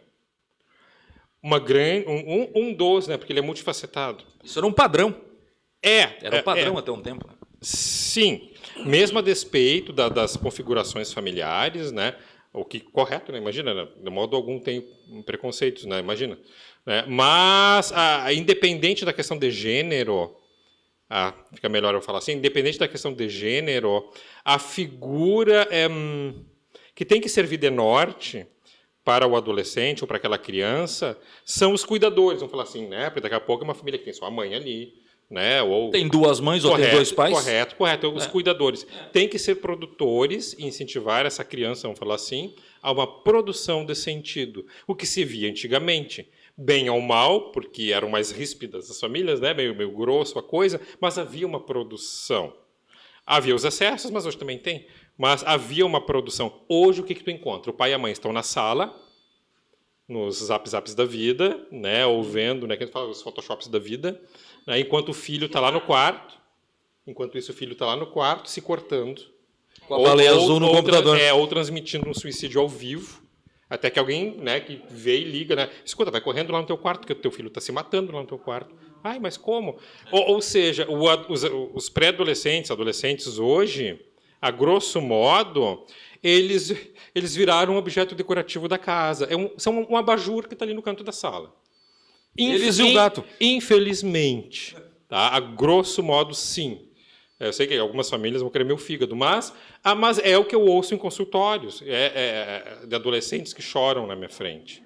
Um dos, né? Porque ele é multifacetado. Isso era um padrão. Era um padrão É. até um tempo. Né? Sim, mesmo a despeito das configurações familiares, né? O que correto, né? Imagina, né? De modo algum tem preconceitos, né? Imagina, né? Mas independente da questão de gênero, fica melhor eu falar assim, independente da questão de gênero, a figura que tem que servir de norte para o adolescente ou para aquela criança são os cuidadores, vamos falar assim, né? Porque daqui a pouco é uma família que tem só a mãe ali, né? Ou Tem duas mães ou tem dois pais? Correto. Os cuidadores têm que ser produtores e incentivar essa criança, vamos falar assim, a uma produção de sentido. O que se via antigamente, bem ou mal, porque eram mais ríspidas as famílias, né? Meio grosso a coisa, mas havia uma produção. Havia os excessos, mas hoje também tem. Mas havia uma produção. Hoje, o que tu encontra? O pai e a mãe estão na sala, nos zaps da vida, né? Ou vendo, né? Que a gente fala os photoshops da vida, né? Enquanto o filho está lá no quarto. Enquanto isso, o filho está lá no quarto, se cortando. Com a baleia azul no computador. Ou transmitindo um suicídio ao vivo. Até que alguém, né, que vê e liga, né? Escuta, vai correndo lá no teu quarto, porque o teu filho está se matando lá no teu quarto. Ai, mas como? Ou seja, os pré-adolescentes, adolescentes hoje, a grosso modo, eles viraram um objeto decorativo da casa. São um abajur que está ali no canto da sala. Eles e o gato. Infelizmente. Tá? A grosso modo, sim. Eu sei que algumas famílias vão querer meu fígado, mas é o que eu ouço em consultórios, de adolescentes que choram na minha frente.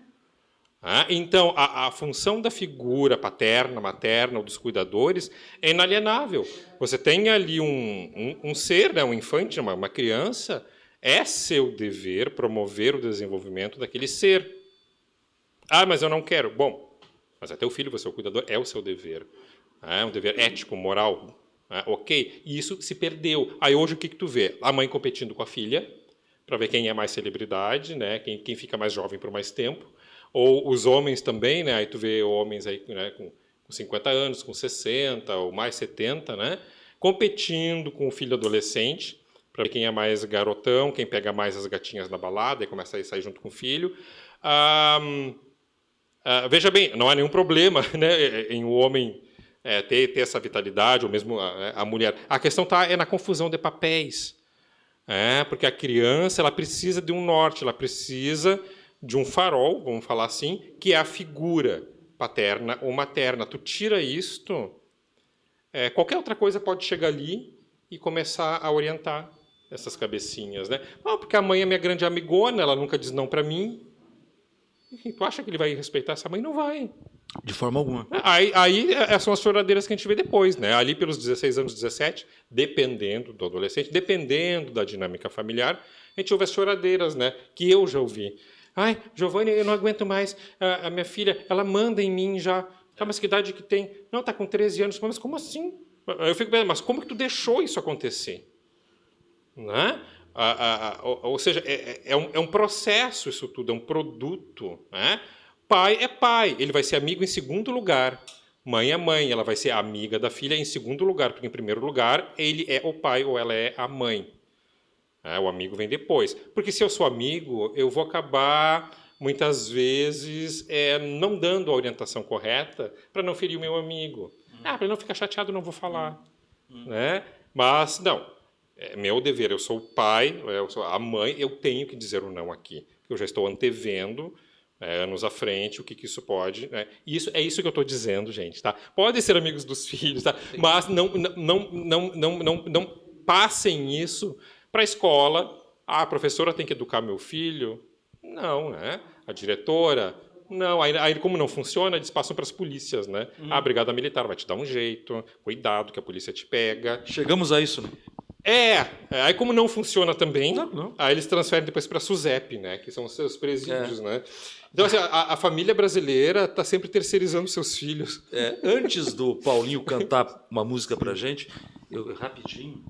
Então, a função da figura paterna, materna ou dos cuidadores é inalienável. Você tem ali um ser, né, um infante, uma criança, é seu dever promover o desenvolvimento daquele ser. Mas eu não quero. Bom, mas até o filho, você é o cuidador, é o seu dever. É um dever ético, moral. Ok, e isso se perdeu. Aí hoje o que tu vê? A mãe competindo com a filha para ver quem é mais celebridade, né? Quem fica mais jovem por mais tempo. Ou os homens também, né? Aí tu vê homens aí, né, com 50 anos, com 60 ou mais 70, né? Competindo com o filho adolescente para ver quem é mais garotão, quem pega mais as gatinhas na balada e começa a sair junto com o filho. Veja bem, não há nenhum problema, né, em o homem ter essa vitalidade, ou mesmo a mulher. A questão é na confusão de papéis. Porque a criança ela precisa de um norte, ela precisa de um farol, vamos falar assim, que é a figura paterna ou materna. Tu tira isto, qualquer outra coisa pode chegar ali e começar a orientar essas cabecinhas. Né? Porque a mãe é minha grande amigona, ela nunca diz não para mim. E tu acha que ele vai respeitar essa mãe? Não vai. De forma alguma. Aí são as choradeiras que a gente vê depois, né? Ali pelos 16 anos, 17, dependendo do adolescente, dependendo da dinâmica familiar, a gente ouve as choradeiras, né? Que eu já ouvi. Ai, Giovanni, eu não aguento mais. A minha filha, ela manda em mim já. Tá, mas que idade que tem? Não, tá com 13 anos. Mas como assim? Eu fico pensando, mas como que tu deixou isso acontecer? Né? Ou seja, é um processo isso tudo, é um produto, né? Pai é pai, ele vai ser amigo em segundo lugar. Mãe é mãe, ela vai ser amiga da filha em segundo lugar, porque em primeiro lugar ele é o pai ou ela é a mãe. O amigo vem depois. Porque se eu sou amigo, eu vou acabar, muitas vezes, não dando a orientação correta para não ferir o meu amigo. Para ele não ficar chateado, não vou falar. Né? Mas, não. É meu dever, eu sou o pai, eu sou a mãe, eu tenho que dizer o não aqui. Eu já estou antevendo anos à frente, o que isso pode. Né? É isso que eu estou dizendo, gente. Tá? Podem ser amigos dos filhos, tá? Mas não passem isso para a escola. A professora tem que educar meu filho. Não, né? A diretora. Não, aí como não funciona, eles passam para as polícias. Né? A brigada militar vai te dar um jeito, cuidado que a polícia te pega. Chegamos a isso, né? Aí como não funciona também, Não. aí eles transferem depois para a SUSEP, né? Que são os seus presídios, né? Então, assim, a família brasileira está sempre terceirizando seus filhos. Antes do Paulinho cantar uma música pra gente, rapidinho,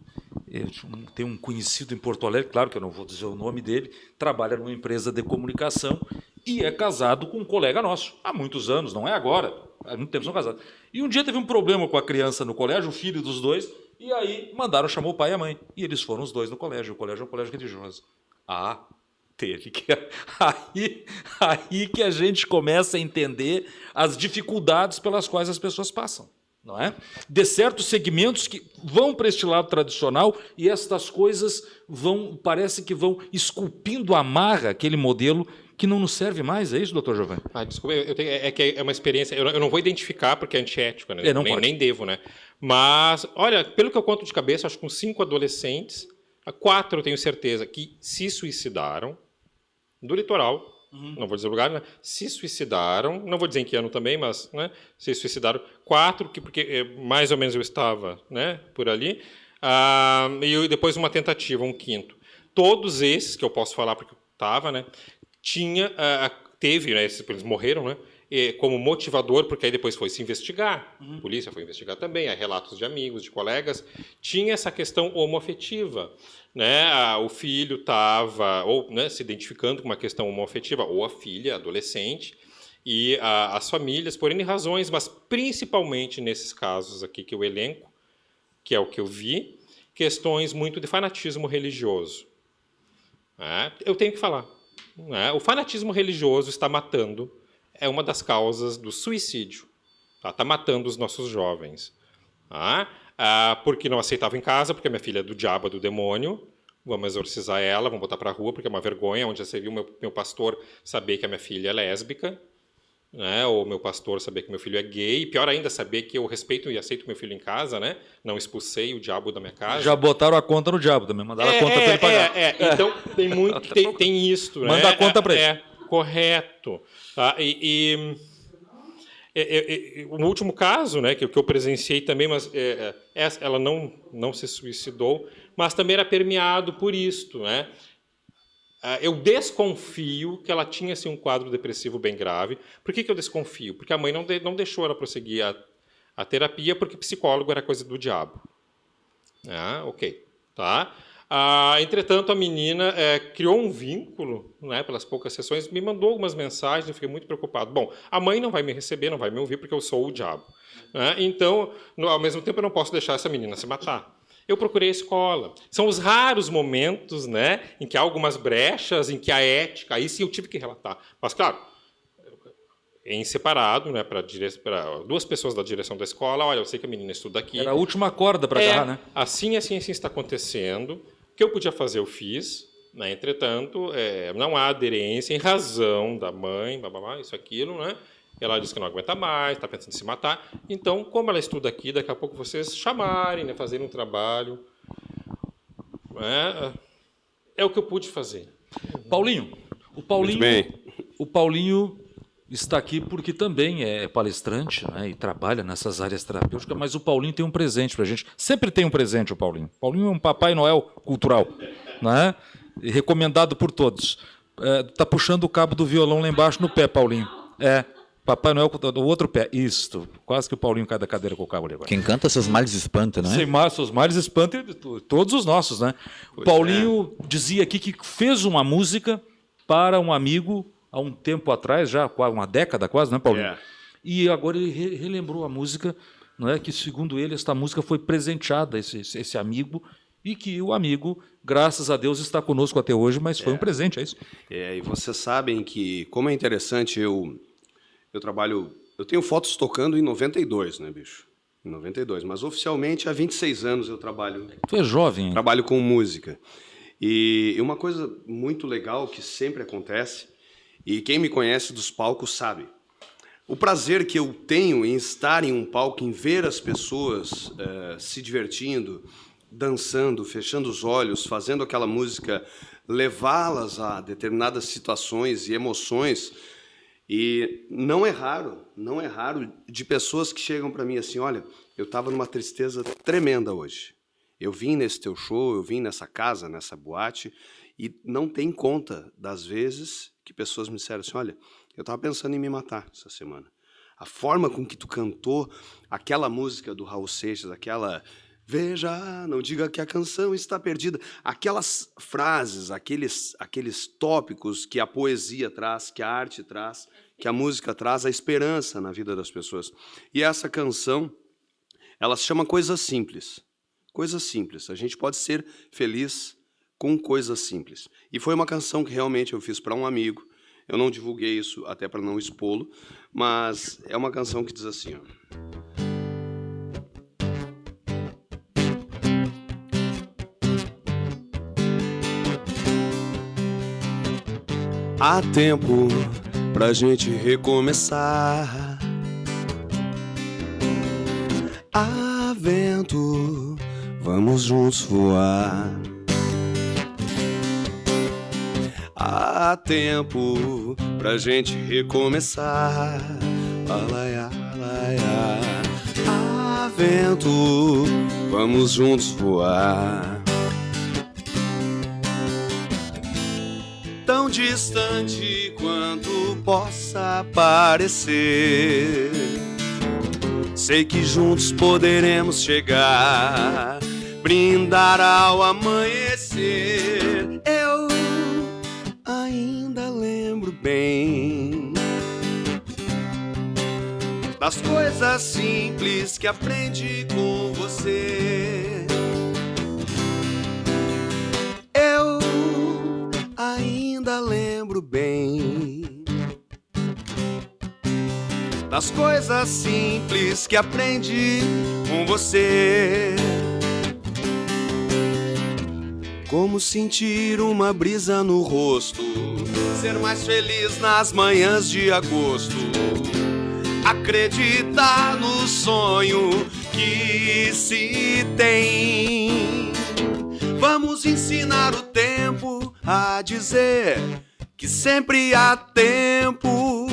eu tenho um conhecido em Porto Alegre, claro que eu não vou dizer o nome dele, trabalha numa empresa de comunicação e é casado com um colega nosso, há muitos anos, não é agora, há muito tempo são casados. E um dia teve um problema com a criança no colégio, o filho dos dois, e aí mandaram chamar o pai e a mãe. E eles foram os dois no colégio, o colégio é um colégio religioso. Teve que... Aí que a gente começa a entender as dificuldades pelas quais as pessoas passam, não é? De certos segmentos que vão para este lado tradicional e estas coisas parece que vão esculpindo à marra aquele modelo que não nos serve mais, é isso, doutor Giovanni? Desculpa, que é uma experiência, eu não vou identificar porque é antiético, né? Nem devo, né? Mas, olha, pelo que eu conto de cabeça, acho que com 5 adolescentes, 4 eu tenho certeza que se suicidaram, do litoral, não vou dizer o lugar, né? Se suicidaram, não vou dizer em que ano também, mas né, se suicidaram 4, porque mais ou menos eu estava, né, por ali, e depois uma tentativa, um 5º. Todos esses, que eu posso falar porque eu estava, né, teve, né, eles morreram, né, como motivador, porque aí depois foi se investigar, a polícia foi investigar também, há relatos de amigos, de colegas, tinha essa questão homoafetiva, né? O filho estava né, se identificando com uma questão homoafetiva, ou a filha, adolescente, e as famílias, por N razões, mas principalmente nesses casos aqui que eu elenco, que é o que eu vi, questões muito de fanatismo religioso. Eu tenho que falar. O fanatismo religioso está matando, é uma das causas do suicídio. Está matando os nossos jovens. Porque não aceitava em casa, porque a minha filha é do diabo, do demônio, vamos exorcizar ela, vamos botar para a rua, porque é uma vergonha, onde você viu meu pastor saber que a minha filha é lésbica, né? Ou meu pastor saber que meu filho é gay, e pior ainda, saber que eu respeito e aceito meu filho em casa, né? Não expulsei o diabo da minha casa. Já botaram a conta no diabo também, mandaram a conta para ele pagar. Então, tem muito, tem isto. Manda a conta para ele. Correto. O último caso, né, que eu presenciei também, mas ela não se suicidou, mas também era permeado por isto, né? Eu desconfio que ela tinha assim, um quadro depressivo bem grave. Por que eu desconfio? Porque a mãe não deixou ela prosseguir a terapia, porque psicólogo era coisa do diabo. Ok. Tá? Entretanto, a menina criou um vínculo, né, pelas poucas sessões, me mandou algumas mensagens, eu fiquei muito preocupado. Bom, a mãe não vai me receber, não vai me ouvir, porque eu sou o diabo. Né? Então, ao mesmo tempo, eu não posso deixar essa menina se matar. Eu procurei a escola. São os raros momentos, né, em que há algumas brechas, em que a ética, aí sim eu tive que relatar. Mas, claro, em separado, né, para 2 pessoas da direção da escola, olha, eu sei que a menina estuda aqui. Era a última corda para agarrar, né? Assim está acontecendo. O que eu podia fazer, eu fiz. Né? Entretanto, não há aderência em razão da mãe, isso, aquilo, né? Ela disse que não aguenta mais, está pensando em se matar. Então, como ela estuda aqui, daqui a pouco vocês chamarem, né, fazerem um trabalho. É o que eu pude fazer. Paulinho, Muito bem. O Paulinho está aqui porque também é palestrante, né, e trabalha nessas áreas terapêuticas, mas o Paulinho tem um presente para a gente. Sempre tem um presente o Paulinho. O Paulinho é um Papai Noel cultural, né? Recomendado por todos. Está puxando o cabo do violão lá embaixo no pé, Paulinho. Papai Noel do outro pé. Isso. Quase que o Paulinho cai da cadeira com o cabo ali agora. Quem canta seus males espanta, não é? Seus males espanta todos os nossos, né? O Paulinho dizia aqui que fez uma música para um amigo há um tempo atrás, já uma década quase, né, Paulinho? E agora ele relembrou a música, não é? Que segundo ele esta música foi presenteada a esse amigo e que o amigo, graças a Deus, está conosco até hoje, mas foi um presente, é isso? E vocês sabem que, como é interessante, eu tenho fotos tocando em 92, né, bicho? Em 92, mas oficialmente há 26 anos eu trabalho. Tu é jovem, hein? Trabalho com música. E uma coisa muito legal que sempre acontece, e quem me conhece dos palcos sabe, o prazer que eu tenho em estar em um palco, em ver as pessoas se divertindo, dançando, fechando os olhos, fazendo aquela música, levá-las a determinadas situações e emoções. E não é raro de pessoas que chegam para mim assim, olha, eu estava numa tristeza tremenda hoje. Eu vim nesse teu show, eu vim nessa casa, nessa boate, e não tem conta das vezes que pessoas me disseram assim, olha, eu estava pensando em me matar essa semana. A forma com que tu cantou aquela música do Raul Seixas, aquela veja, não diga que a canção está perdida, aquelas frases, aqueles tópicos que a poesia traz, que a arte traz, que a música traz, a esperança na vida das pessoas. E essa canção, ela se chama Coisas Simples. Coisas simples. A gente pode ser feliz com coisas simples. E foi uma canção que realmente eu fiz para um amigo. Eu não divulguei isso até para não expô-lo, mas é uma canção que diz assim, ó. Há tempo pra gente recomeçar. Há vento, vamos juntos voar. Há tempo pra gente recomeçar. Alaiá, alaiá. Há vento, vamos juntos voar. Tão distante quanto possa parecer, sei que juntos poderemos chegar, brindar ao amanhecer. Eu ainda lembro bem das coisas simples que aprendi com você. Eu ainda lembro bem das coisas simples que aprendi com você. Como sentir uma brisa no rosto, ser mais feliz nas manhãs de agosto, acreditar no sonho que se tem. Vamos ensinar o tempo a dizer que sempre há tempo,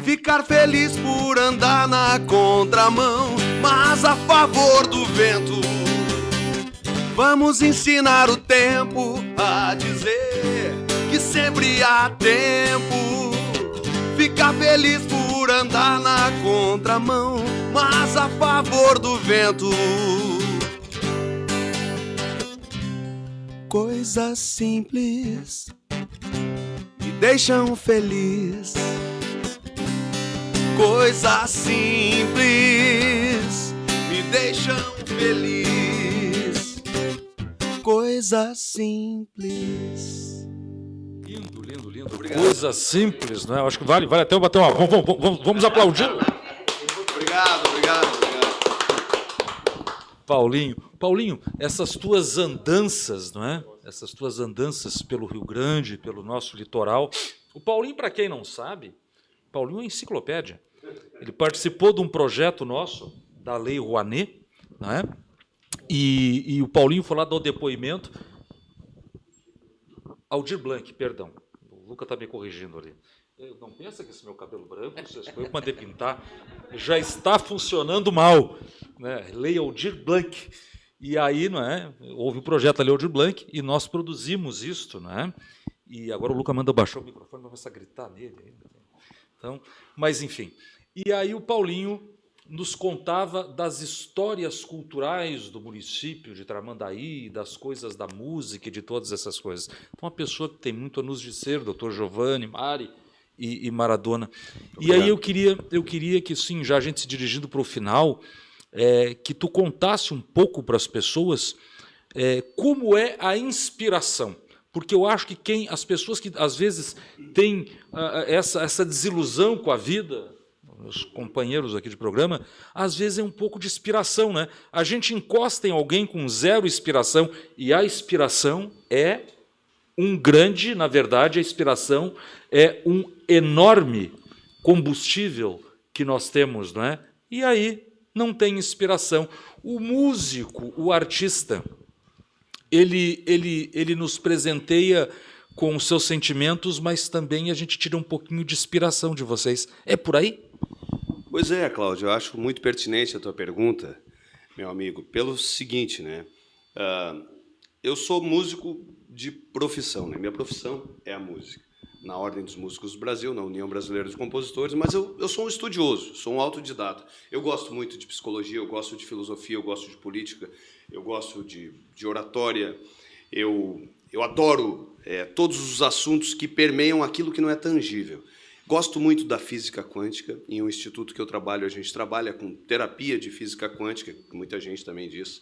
ficar feliz por andar na contramão, mas a favor do vento. Vamos ensinar o tempo a dizer que sempre há tempo, ficar feliz por andar na contramão, mas a favor do vento. Coisas simples me deixam feliz. Coisas simples me deixam feliz. Coisas simples. Lindo, lindo, lindo. Obrigado. Coisa simples, né? Eu acho que vale até bater uma. Vamos aplaudir. Obrigado, obrigado, obrigado. Paulinho, essas tuas andanças, não é? Essas tuas andanças pelo Rio Grande, pelo nosso litoral. O Paulinho, para quem não sabe, Paulinho é enciclopédia. Ele participou de um projeto nosso, da Lei Rouanet, não é? E o Paulinho foi lá dar o depoimento. Aldir Blanc, perdão. O Luca está me corrigindo ali. Não pensa que esse meu cabelo branco, eu mandei pintar, já está funcionando mal, né? Lei Aldir Blanc. E aí, não é? Houve o projeto Lei Aldir Blanc e nós produzimos isto, não é? E agora o Luca manda baixar o microfone para começar a gritar nele. Então, mas enfim. E aí o Paulinho nos contava das histórias culturais do município de Tramandaí, das coisas da música e de todas essas coisas. Então, uma pessoa que tem muito a nos dizer, doutor Giovanni, Mari e Maradona. Obrigado. E aí eu queria que, sim, já a gente se dirigindo para o final, que tu contasse um pouco para as pessoas como é a inspiração. Porque eu acho que as pessoas que às vezes têm essa desilusão com a vida, os companheiros aqui de programa, às vezes é um pouco de inspiração, né? A gente encosta em alguém com zero inspiração, e a inspiração é um grande, na verdade, a inspiração é um enorme combustível que nós temos, não é? E aí não tem inspiração. O músico, o artista, ele nos presenteia com os seus sentimentos, mas também a gente tira um pouquinho de inspiração de vocês. É por aí? Pois é, Cláudio, eu acho muito pertinente a tua pergunta, meu amigo, pelo seguinte, né? Eu sou músico de profissão, né? Minha profissão é a música. Na Ordem dos Músicos do Brasil, na União Brasileira de Compositores, mas eu sou um estudioso, sou um autodidata. Eu gosto muito de psicologia, eu gosto de filosofia, eu gosto de política, eu gosto de oratória, eu adoro todos os assuntos que permeiam aquilo que não é tangível. Gosto muito da física quântica. Em um instituto que eu trabalho, a gente trabalha com terapia de física quântica, que muita gente também diz.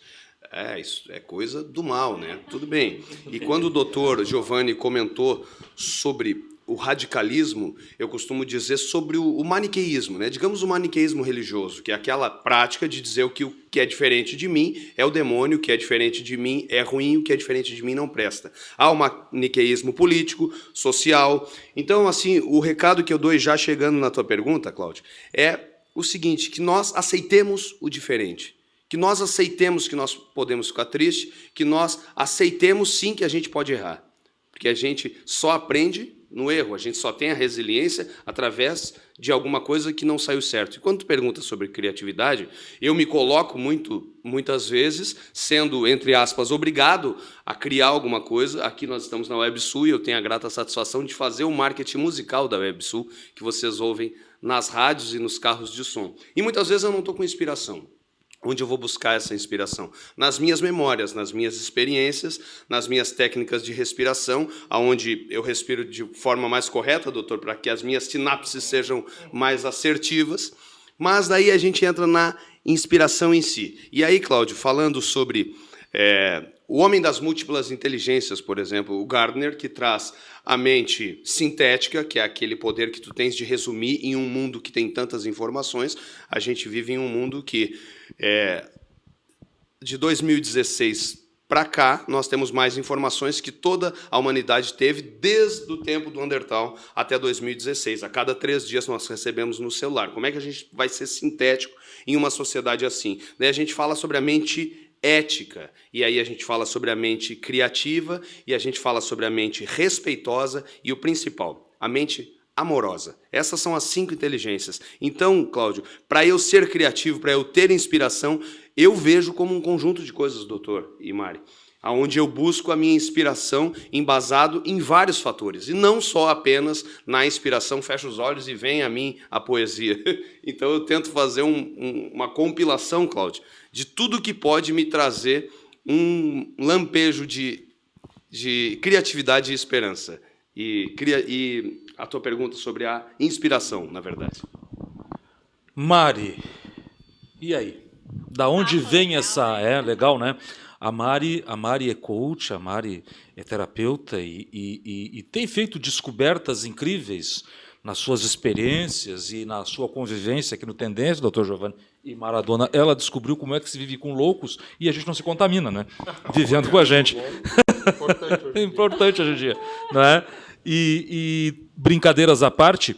Isso é coisa do mal, né? Tudo bem. E quando o doutor Giovanni comentou sobre o radicalismo, eu costumo dizer sobre o maniqueísmo, né? Digamos o maniqueísmo religioso, que é aquela prática de dizer que o que é diferente de mim é o demônio, o que é diferente de mim é ruim, o que é diferente de mim não presta. Há o maniqueísmo político, social. Então, assim, o recado que eu dou, já chegando na tua pergunta, Cláudio, é o seguinte, que nós aceitemos o diferente. Que nós aceitemos que nós podemos ficar tristes, que nós aceitemos sim que a gente pode errar. Porque a gente só aprende no erro, a gente só tem a resiliência através de alguma coisa que não saiu certo. E quando tu pergunta sobre criatividade, eu me coloco muitas vezes, sendo, entre aspas, obrigado a criar alguma coisa. Aqui nós estamos na WebSul e eu tenho a grata satisfação de fazer o marketing musical da WebSul, que vocês ouvem nas rádios e nos carros de som. E muitas vezes eu não estou com inspiração. Onde eu vou buscar essa inspiração? Nas minhas memórias, nas minhas experiências, nas minhas técnicas de respiração, onde eu respiro de forma mais correta, doutor, para que as minhas sinapses sejam mais assertivas. Mas daí a gente entra na inspiração em si. E aí, Cláudio, falando sobre o homem das múltiplas inteligências, por exemplo, o Gardner, que traz a mente sintética, que é aquele poder que tu tens de resumir em um mundo que tem tantas informações. A gente vive em um mundo que, de 2016 para cá, nós temos mais informações que toda a humanidade teve desde o tempo do Neandertal até 2016. A cada 3 dias nós recebemos no celular. Como é que a gente vai ser sintético em uma sociedade assim? Daí a gente fala sobre a mente ética, e aí a gente fala sobre a mente criativa, e a gente fala sobre a mente respeitosa, e o principal, a mente amorosa. Essas são as 5 inteligências. Então, Cláudio, para eu ser criativo, para eu ter inspiração, eu vejo como um conjunto de coisas, doutor e Mari, onde eu busco a minha inspiração embasado em vários fatores, e não só apenas na inspiração, fecha os olhos e vem a mim a poesia. Então eu tento fazer uma compilação, Cláudio, de tudo que pode me trazer um lampejo de criatividade e esperança. E a tua pergunta sobre a inspiração, na verdade. Mari, e aí? Da onde vem essa... legal, né? A Mari é coach, a Mari é terapeuta e tem feito descobertas incríveis nas suas experiências e na sua convivência aqui no Tendência, doutor Giovanni e Maradona. Ela descobriu como é que se vive com loucos e a gente não se contamina, né? Vivendo com a gente. É importante hoje em dia. Né? E brincadeiras à parte,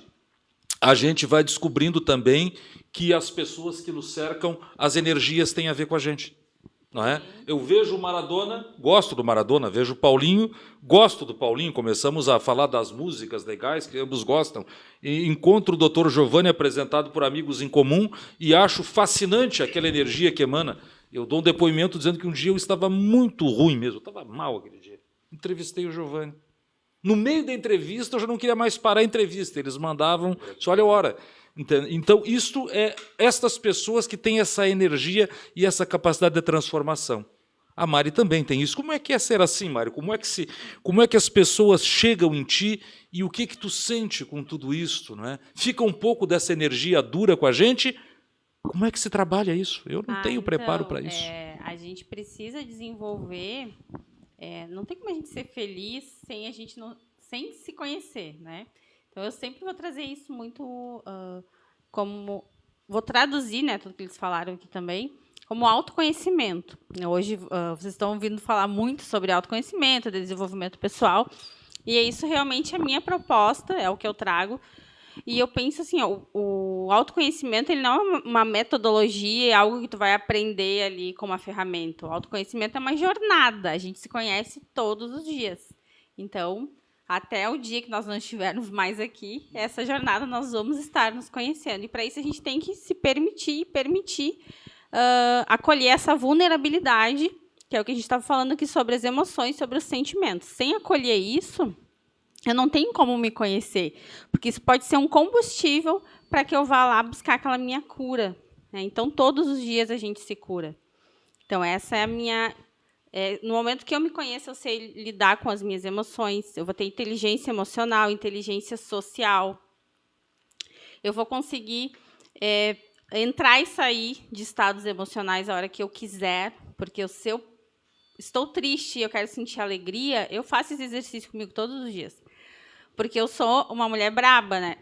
a gente vai descobrindo também que as pessoas que nos cercam, as energias têm a ver com a gente. Não é? Eu vejo o Maradona, gosto do Maradona, vejo o Paulinho, gosto do Paulinho, começamos a falar das músicas legais que ambos gostam, e encontro o Dr. Giovanni apresentado por amigos em comum e acho fascinante aquela energia que emana. Eu dou um depoimento dizendo que um dia eu estava muito ruim mesmo, eu estava mal aquele dia. Entrevistei o Giovanni. No meio da entrevista, eu já não queria mais parar a entrevista, eles mandavam, só olha a hora. Então, isto é estas pessoas que têm essa energia e essa capacidade de transformação. A Mari também tem isso. Como é que é ser assim, Mari? Como é que as pessoas chegam em ti e o que tu sente com tudo isso? Não é? Fica um pouco dessa energia dura com a gente? Como é que se trabalha isso? Eu não tenho preparo para isso. A gente precisa desenvolver... não tem como a gente ser feliz sem se conhecer, né? Então, eu sempre vou trazer isso muito como... Vou traduzir, né, tudo que eles falaram aqui também, como autoconhecimento. Hoje, vocês estão ouvindo falar muito sobre autoconhecimento, desenvolvimento pessoal, e é isso realmente a minha proposta, é o que eu trago. E eu penso assim, o autoconhecimento ele não é uma metodologia, é algo que tu vai aprender ali como uma ferramenta. O autoconhecimento é uma jornada, a gente se conhece todos os dias. Então... até o dia que nós não estivermos mais aqui, essa jornada nós vamos estar nos conhecendo. E, para isso, a gente tem que se permitir acolher essa vulnerabilidade que é o que a gente estava falando aqui sobre as emoções, sobre os sentimentos. Sem acolher isso, eu não tenho como me conhecer, porque isso pode ser um combustível para que eu vá lá buscar aquela minha cura, né? Então, todos os dias a gente se cura. Então, essa é a minha... no momento que eu me conheço, eu sei lidar com as minhas emoções, eu vou ter inteligência emocional, inteligência social, eu vou conseguir entrar e sair de estados emocionais a hora que eu quiser, porque se eu estou triste e eu quero sentir alegria, eu faço esse exercício comigo todos os dias. Porque eu sou uma mulher braba, né?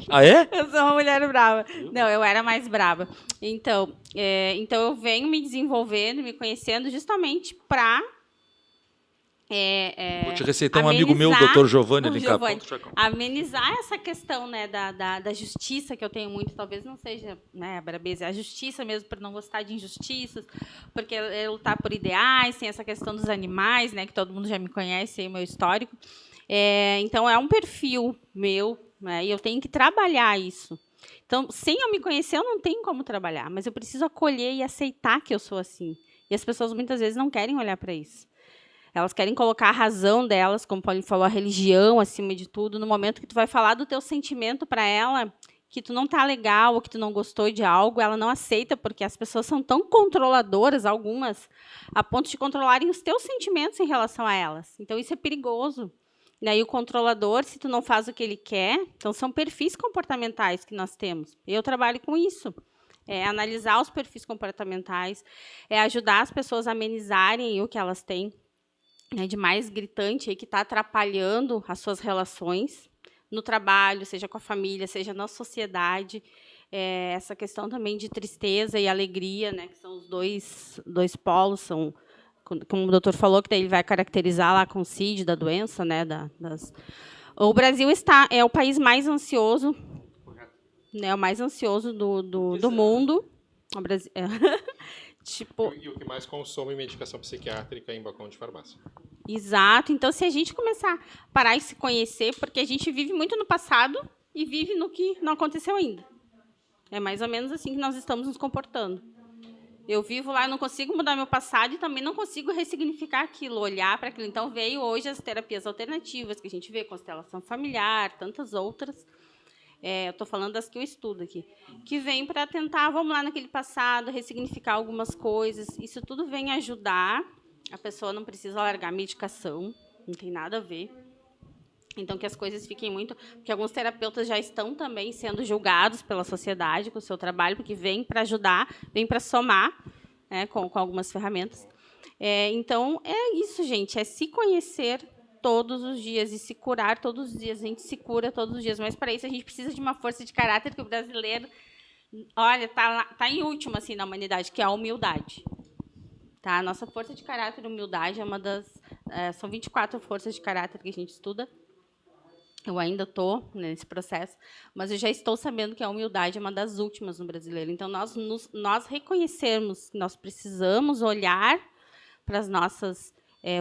Ah, é? Eu sou uma mulher braba. Não, eu era mais braba. Então eu venho me desenvolvendo, me conhecendo justamente para Vou te receitar um amigo meu, o Dr. Giovanni, ali em Capão do Chacão. amenizar essa questão, né, da justiça, que eu tenho muito, talvez não seja, né, a brabeza, é a justiça mesmo, por não gostar de injustiças, porque é lutar por ideais, tem essa questão dos animais, né, que todo mundo já me conhece, aí o meu histórico. Então, é um perfil meu, né, e eu tenho que trabalhar isso. Então, sem eu me conhecer, eu não tenho como trabalhar, mas eu preciso acolher e aceitar que eu sou assim. E as pessoas, muitas vezes, não querem olhar para isso. Elas querem colocar a razão delas, como o Paulinho falou, a religião acima de tudo, no momento que tu vai falar do teu sentimento para ela, que tu não tá legal ou que tu não gostou de algo, ela não aceita, porque as pessoas são tão controladoras, algumas, a ponto de controlarem os teus sentimentos em relação a elas. Então, isso é perigoso. E aí, o controlador, se tu não faz o que ele quer, então são perfis comportamentais que nós temos. Eu trabalho com isso. Analisar os perfis comportamentais, ajudar as pessoas a amenizarem o que elas têm, de mais gritante, aí, que está atrapalhando as suas relações no trabalho, seja com a família, seja na sociedade. Essa questão também de tristeza e alegria, né, que são os dois polos, são, como o doutor falou, que daí ele vai caracterizar lá com o CID da doença, né, O Brasil é o país mais ansioso, né, o mais ansioso do mundo. O Brasil... E o que mais consome medicação psiquiátrica em balcão de farmácia. Exato. Então, se a gente começar a parar e se conhecer, porque a gente vive muito no passado e vive no que não aconteceu ainda. É mais ou menos assim que nós estamos nos comportando. Eu vivo lá, eu não consigo mudar meu passado e também não consigo ressignificar aquilo, olhar para aquilo. Então, veio hoje as terapias alternativas, que a gente vê, constelação familiar, tantas outras. Eu estou falando das que eu estudo aqui, que vem para tentar, vamos lá naquele passado, ressignificar algumas coisas. Isso tudo vem ajudar. A pessoa não precisa largar a medicação, não tem nada a ver. Então, que as coisas fiquem muito... Porque alguns terapeutas já estão também sendo julgados pela sociedade com o seu trabalho, porque vem para ajudar, vem para somar, né, com algumas ferramentas. Então, é isso, gente, é se conhecer todos os dias e se curar todos os dias. A gente se cura todos os dias, mas para isso a gente precisa de uma força de caráter que o brasileiro, olha, tá em último assim na humanidade, que é a humildade. Tá? A nossa força de caráter e humildade é uma das... são 24 forças de caráter que a gente estuda. Eu ainda estou nesse processo, mas eu já estou sabendo que a humildade é uma das últimas no brasileiro. Então, nós reconhecermos que nós precisamos olhar para as nossas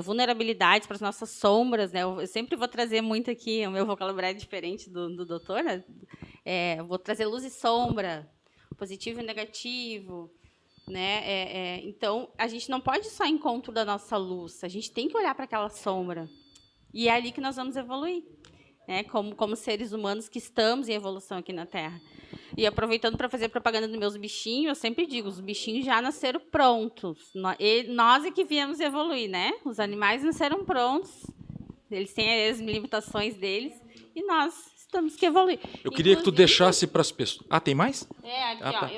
vulnerabilidades, para as nossas sombras, né? Eu sempre vou trazer muito aqui, o meu vocabulário é diferente do doutor, né? Vou trazer luz e sombra, positivo e negativo, né? Então, a gente não pode só encontro da nossa luz, a gente tem que olhar para aquela sombra. E é ali que nós vamos evoluir, né? Como seres humanos que estamos em evolução aqui na Terra. E aproveitando para fazer propaganda dos meus bichinhos, eu sempre digo, os bichinhos já nasceram prontos. Nós é que viemos evoluir, né? Os animais nasceram prontos, eles têm as limitações deles, e nós temos que evoluir. Eu queria que tu deixasse para as pessoas... Ah, tem mais? Aqui, tá.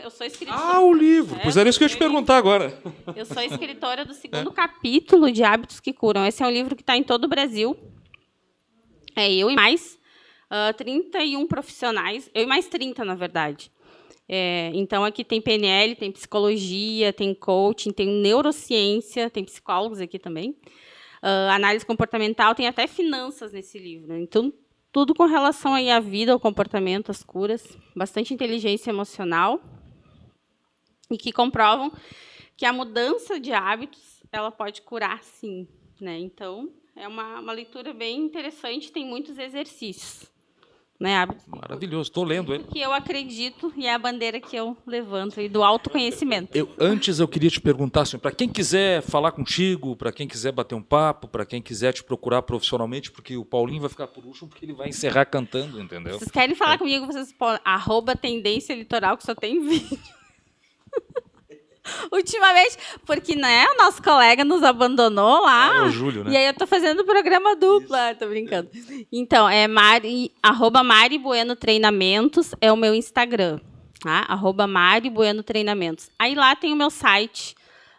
eu sou escritora. Ah, o livro! Pois era isso que eu ia te perguntar agora. Eu sou escritora do 2º capítulo de Hábitos que Curam. Esse é um livro que está em todo o Brasil. Eu e mais 31 profissionais, eu e mais 30, na verdade. Então, aqui tem PNL, tem psicologia, tem coaching, tem neurociência, tem psicólogos aqui também. Análise comportamental, tem até finanças nesse livro. Então, tudo com relação aí à vida, ao comportamento, às curas. Bastante inteligência emocional. E que comprovam que a mudança de hábitos ela pode curar, sim, né? Então, é uma leitura bem interessante, tem muitos exercícios. né? Hábitos Maravilhoso, estou lendo, hein? que eu acredito e é a bandeira que eu levanto e do autoconhecimento. Antes eu queria te perguntar, assim, para quem quiser falar contigo, para quem quiser bater um papo, para quem quiser te procurar profissionalmente, porque o Paulinho vai ficar por último, porque ele vai encerrar cantando, entendeu? Vocês querem falar comigo, vocês podem. @tendência litoral, que só tem vídeo. Ultimamente, porque né, o nosso colega nos abandonou lá. É o Júlio, né? E aí eu tô fazendo programa dupla, tô brincando. Então, é @Mari Bueno Treinamentos é o meu Instagram, tá? @Mari Bueno Treinamentos. Aí lá tem o meu site,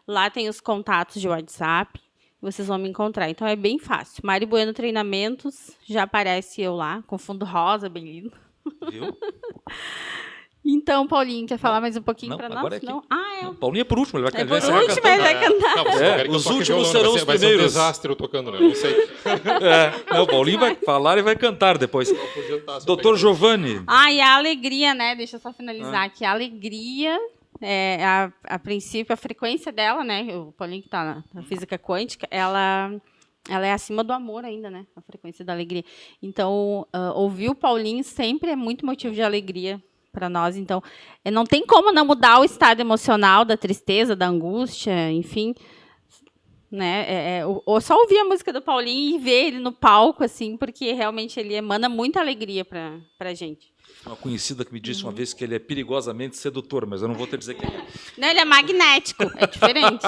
lá tem os contatos de WhatsApp, vocês vão me encontrar. Então é bem fácil. Mari Bueno Treinamentos, já aparece eu lá, com fundo rosa, bem lindo. Viu? Então, Paulinho, quer falar mais um pouquinho Não, para nós? agora é aqui. Não? Ah, é. Não, Paulinho é por último, ele vai, É ele vai por encerrar último, cantando. ele vai cantar. Não, vocês É, querem que eu os toque últimos violão, serão vai os ser, vai ser um primeiros. desastre eu tocando, né? Não sei. Não, o Paulinho vai falar e vai cantar depois. Doutor Giovanni, Ah, e a alegria, né? Deixa eu só finalizar aqui. A alegria, a princípio, a frequência dela, né? O Paulinho que está na física quântica, ela é acima do amor ainda, né? A frequência da alegria. Então, ouvir o Paulinho sempre é muito motivo de alegria para nós. Então, não tem como não mudar o estado emocional da tristeza, da angústia, enfim. Né? Ou só ouvir a música do Paulinho e ver ele no palco, assim, porque realmente ele emana muita alegria para a gente. uma conhecida que me disse uma vez que ele é perigosamente sedutor, mas eu não vou te dizer quem é. Não, ele é magnético, é diferente.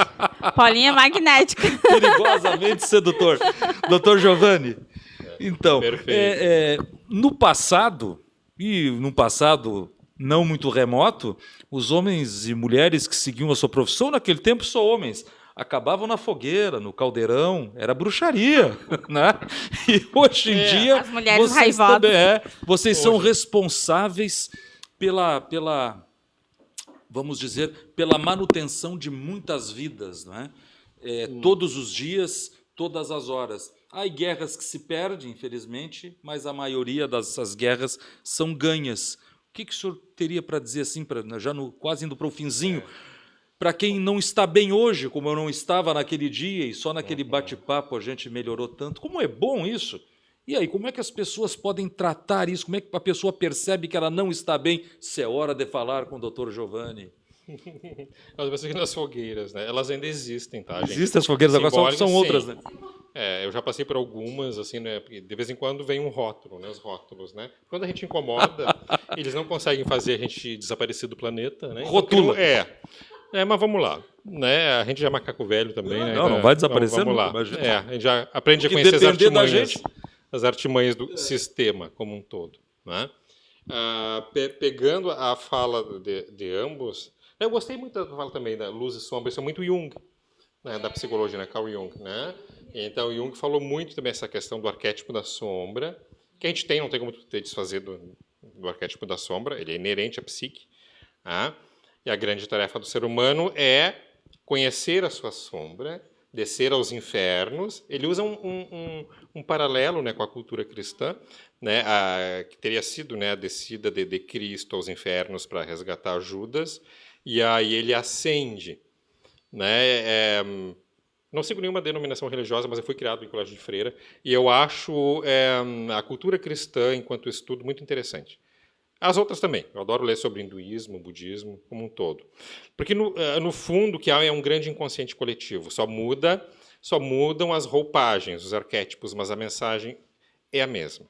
Paulinho é magnético. Perigosamente sedutor. Doutor Giovanni, então, Perfeito. no passado, e num passado não muito remoto, os homens e mulheres que seguiam a sua profissão, naquele tempo só homens, acabavam na fogueira, no caldeirão, era bruxaria, né? E hoje em dia, As mulheres vocês raivosas. também vocês são responsáveis pela, vamos dizer, pela manutenção de muitas vidas, não é? Todos os dias, todas as horas. Há guerras que se perdem, infelizmente, mas a maioria dessas guerras são ganhas. O que o senhor teria para dizer assim, já quase indo para o finzinho, para quem não está bem hoje, como eu não estava naquele dia, e só naquele bate-papo a gente melhorou tanto? Como é bom isso? E aí, como é que as pessoas podem tratar isso? Como é que a pessoa percebe que ela não está bem? Se é hora de falar com o doutor Giovanni. As pessoas nas fogueiras, né? Elas ainda existem, tá, gente? Existem as fogueiras, agora Simbólicas, são sim. outras, né? Eu já passei por algumas, assim, né? Porque de vez em quando vem um rótulo, né? Os rótulos, né? Quando a gente incomoda, eles não conseguem fazer a gente desaparecer do planeta, né? Então, Rotula. mas vamos lá, né? A gente já é macaco velho também, né? Não vai desaparecer Vamos nunca, lá. imagina. A gente já aprende a Que conhecer as depender da artimanhas, gente. as artimanhas do sistema como um todo, né? Pegando a fala de ambos, eu gostei muito da fala também da luz e sombra, isso é muito Jung, né, da psicologia, né, Carl Jung, né? Então Jung falou muito também essa questão do arquétipo da sombra, que a gente não tem como ter desfazer do arquétipo da sombra, ele é inerente à psique, tá? E a grande tarefa do ser humano é conhecer a sua sombra, descer aos infernos. Ele usa um paralelo, né, com a cultura cristã, né, que teria sido, né, a descida de Cristo aos infernos para resgatar Judas, e aí ele ascende, né? Não sigo nenhuma denominação religiosa, mas eu fui criado em colégio de freira, e eu acho a cultura cristã, enquanto estudo, muito interessante. As outras também. Eu adoro ler sobre hinduísmo, budismo, como um todo. Porque, no fundo, o que há é um grande inconsciente coletivo. Só mudam as roupagens, os arquétipos, mas a mensagem é a mesma.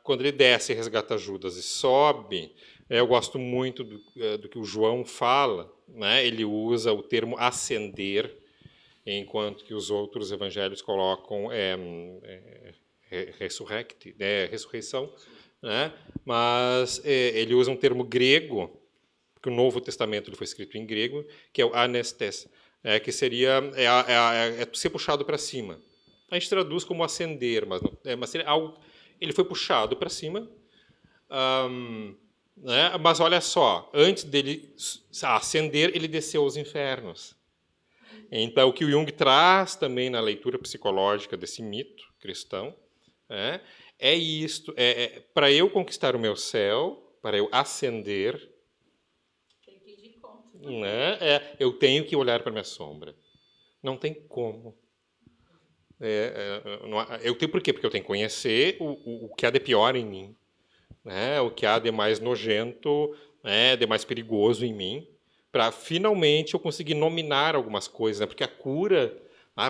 Quando ele desce e resgata Judas e sobe, eu gosto muito do que o João fala, né? Ele usa o termo ascender, enquanto que os outros evangelhos colocam ressurreição, né? Mas ele usa um termo grego, porque o Novo Testamento ele foi escrito em grego, que é o anestes, que seria ser puxado para cima. A gente traduz como ascender, mas seria algo. Ele foi puxado para cima, né? Mas olha só, antes dele ascender, ele desceu aos infernos. Então, o que o Jung traz também na leitura psicológica desse mito cristão é isto: para eu conquistar o meu céu, para eu ascender, né, eu tenho que olhar para a minha sombra. Não tem como. Eu tenho por quê? Porque eu tenho que conhecer o que há de pior em mim, né? O que há de mais nojento, né? De mais perigoso em mim, para finalmente eu conseguir nominar algumas coisas, né? Porque a cura,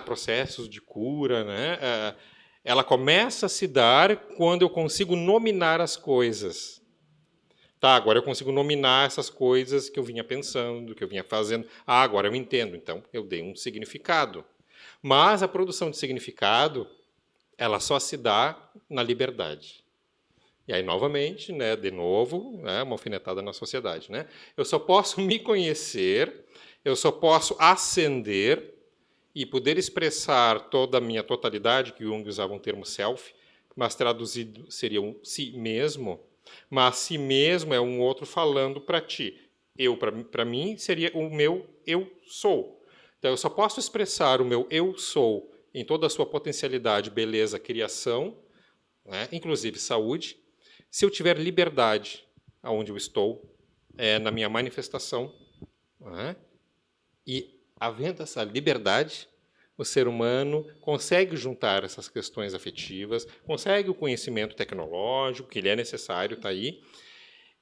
processos de cura, né? Ela começa a se dar quando eu consigo nominar as coisas. Tá, agora eu consigo nominar essas coisas que eu vinha pensando, que eu vinha fazendo. Agora eu entendo. Então, eu dei um significado. Mas a produção de significado, ela só se dá na liberdade. E aí, novamente, né, de novo, né, uma alfinetada na sociedade. Né? Eu só posso me conhecer, eu só posso ascender e poder expressar toda a minha totalidade, que Jung usava um termo self, mas traduzido seria um si mesmo, mas si mesmo é um outro falando para ti. Eu, para mim, seria o meu eu sou. Então, eu só posso expressar o meu eu sou em toda a sua potencialidade, beleza, criação, né, inclusive saúde, se eu tiver liberdade aonde eu estou, na minha manifestação, né, e havendo essa liberdade, o ser humano consegue juntar essas questões afetivas, consegue o conhecimento tecnológico, que ele é necessário, está aí,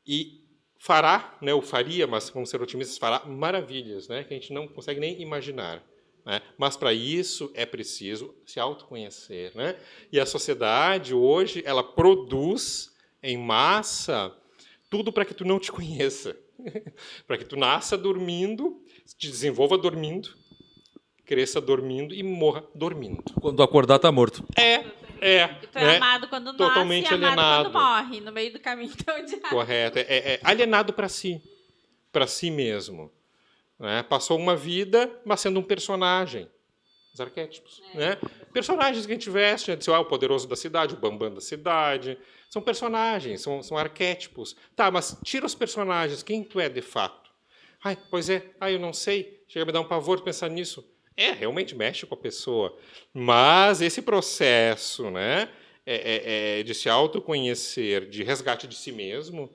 e fará, né, ou faria, mas vamos ser otimistas, fará maravilhas, né, que a gente não consegue nem imaginar. Né? Mas para isso é preciso se autoconhecer. Né? E a sociedade hoje ela produz em massa tudo para que tu não te conheça. Para que tu nasça dormindo, te desenvolva dormindo, cresça dormindo e morra dormindo. Quando acordar, tá morto. E tu é amado quando totalmente nasce e amado alienado. quando morre. No meio do caminho tão odiado. Correto. É alienado para si mesmo. Né? Passou uma vida, mas sendo um personagem. Os arquétipos. Né? Personagens que a gente veste, né? O poderoso da cidade, o bambam da cidade. São personagens, são arquétipos. Tá, mas tira os personagens, quem tu é de fato? Ai, pois é, eu não sei. Chega a me dar um pavor de pensar nisso. Realmente mexe com a pessoa. Mas esse processo, né, de se autoconhecer, de resgate de si mesmo,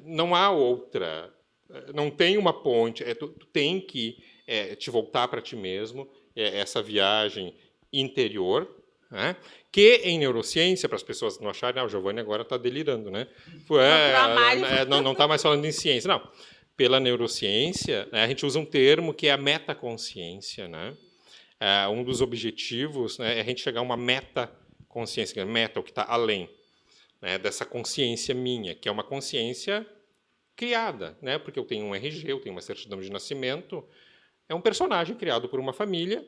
não há outra. Não tem uma ponte. Tu tem que te voltar para ti mesmo, essa viagem interior, né, que em neurociência, para as pessoas não acharem, o Giovanni agora está delirando, né? Não está mais falando em ciência, não. Pela neurociência, né, a gente usa um termo que é a metaconsciência. Né? Um dos objetivos, né, é a gente chegar a uma metaconsciência, meta, o que está além, né, dessa consciência minha, que é uma consciência criada, né, porque eu tenho um RG, eu tenho uma certidão de nascimento, é um personagem criado por uma família,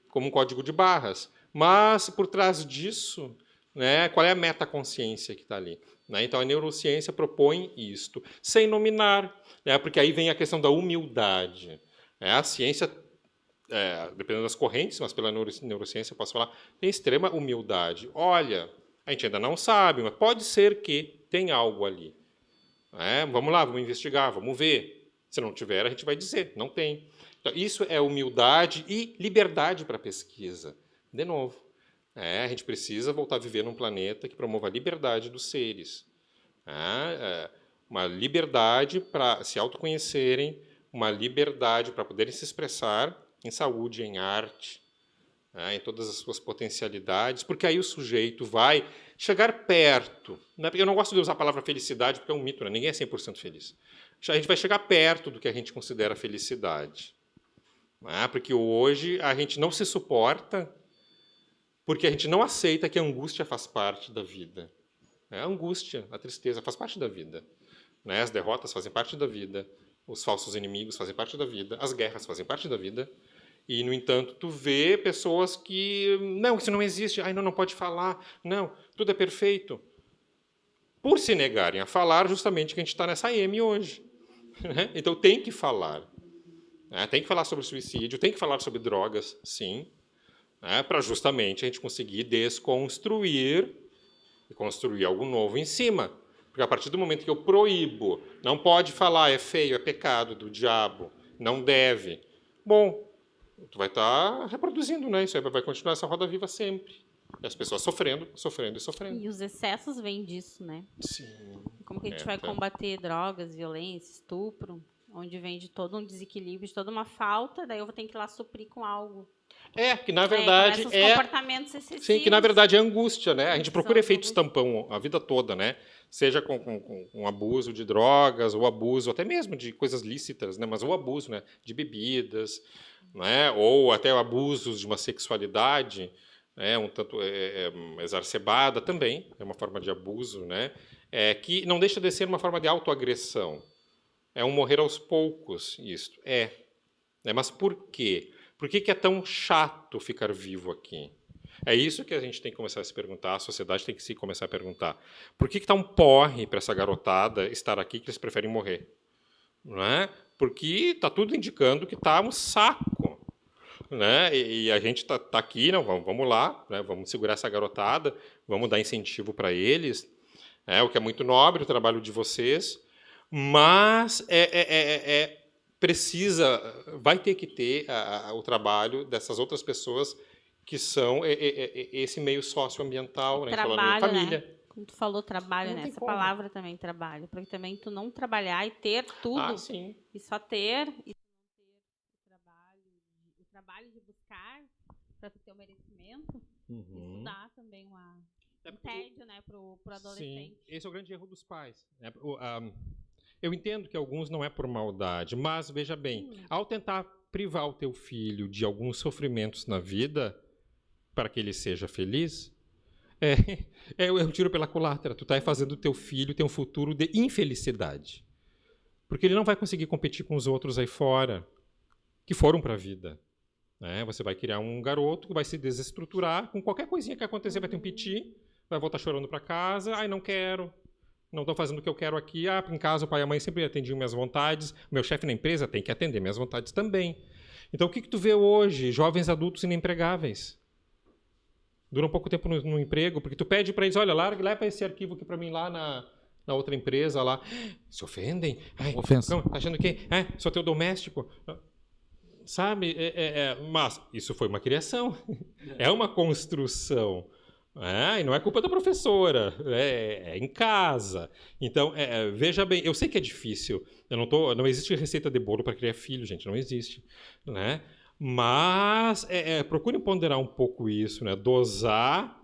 como um código de barras. Mas, por trás disso, né, qual é a metaconsciência que está ali? Né? Então, a neurociência propõe isto, sem nominar, né, porque aí vem a questão da humildade. Né? A ciência, dependendo das correntes, mas pela neurociência eu posso falar, tem extrema humildade. Olha, a gente ainda não sabe, mas pode ser que tem algo ali. Vamos lá, vamos investigar, vamos ver. Se não tiver, a gente vai dizer, não tem. Então, isso é humildade e liberdade para a pesquisa. De novo, a gente precisa voltar a viver num planeta que promova a liberdade dos seres. Uma liberdade para se autoconhecerem, uma liberdade para poderem se expressar em saúde, em arte, em todas as suas potencialidades, porque aí o sujeito vai chegar perto. Né? Eu não gosto de usar a palavra felicidade, porque é um mito, né? Ninguém é 100% feliz. A gente vai chegar perto do que a gente considera felicidade. Porque hoje a gente não se suporta porque a gente não aceita que a angústia faz parte da vida. A angústia, a tristeza faz parte da vida. As derrotas fazem parte da vida, os falsos inimigos fazem parte da vida, as guerras fazem parte da vida. E, no entanto, tu vê pessoas que... Não, isso não existe. Não pode falar. Não, tudo é perfeito. Por se negarem a falar, justamente que a gente está nessa M hoje. Então, tem que falar. Tem que falar sobre suicídio, tem que falar sobre drogas, sim, para justamente a gente conseguir desconstruir e construir algo novo em cima. Porque a partir do momento que eu proíbo, não pode falar, é feio, é pecado do diabo, não deve. Bom, tu vai estar reproduzindo, né? Isso aí vai continuar essa roda viva sempre. E as pessoas sofrendo, sofrendo e sofrendo. E os excessos vêm disso, né? Sim. Como que a gente vai combater drogas, violência, estupro? Onde vem de todo um desequilíbrio, de toda uma falta, daí eu vou ter que ir lá suprir com algo. Que na verdade começa os comportamentos excessivos. Sim, que na verdade é angústia, né? A gente procura São efeitos tampão a vida toda, né? Seja com abuso de drogas, ou abuso até mesmo de coisas lícitas, né? Mas o abuso, né? De bebidas, né? Ou até abusos de uma sexualidade, né? Um tanto exacerbada também, é uma forma de abuso, né? Que não deixa de ser uma forma de autoagressão. É um morrer aos poucos, isto. Mas por quê? Por que é tão chato ficar vivo aqui? É isso que a gente tem que começar a se perguntar, a sociedade tem que se começar a perguntar. Por que está um porre para essa garotada estar aqui que eles preferem morrer? Não é? Porque está tudo indicando que está um saco. Né? E a gente está aqui, não, vamos lá, né? Vamos segurar essa garotada, vamos dar incentivo para eles, o que é muito nobre o trabalho de vocês, mas vai ter que ter o trabalho dessas outras pessoas que são esse meio socioambiental, né? Trabalho, falando em família. né? Como tu falou, trabalho, né? Essa palavra também, trabalho. Porque também tu não trabalhar e ter tudo, Sim. e só ter, e não ter o trabalho de buscar para tu ter o merecimento, isso dá também um tédio, né, pro adolescente. Sim, esse é o grande erro dos pais. Eu entendo que alguns não é por maldade, mas, veja bem, ao tentar privar o teu filho de alguns sofrimentos na vida para que ele seja feliz, é um tiro pela culatra. Tu está fazendo o teu filho ter um futuro de infelicidade. Porque ele não vai conseguir competir com os outros aí fora, que foram para a vida. Você vai criar um garoto que vai se desestruturar, com qualquer coisinha que acontecer vai ter um piti, vai voltar chorando para casa, não quero. Não estou fazendo o que eu quero aqui. Em casa, o pai e a mãe sempre atendiam minhas vontades. Meu chefe na empresa tem que atender minhas vontades também. Então, o que tu vê hoje? Jovens adultos inempregáveis. Duram pouco tempo no emprego, porque tu pede para eles, olha, leva esse arquivo aqui para mim lá na outra empresa. Lá. Se ofendem. Ofensa. Não, tá achando que sou teu doméstico. Sabe? Mas isso foi uma criação. É uma construção. E não é culpa da professora, é em casa. Então, veja bem, eu sei que é difícil. Não existe receita de bolo para criar filho, gente, não existe. Né? Mas procure ponderar um pouco isso, né? Dosar,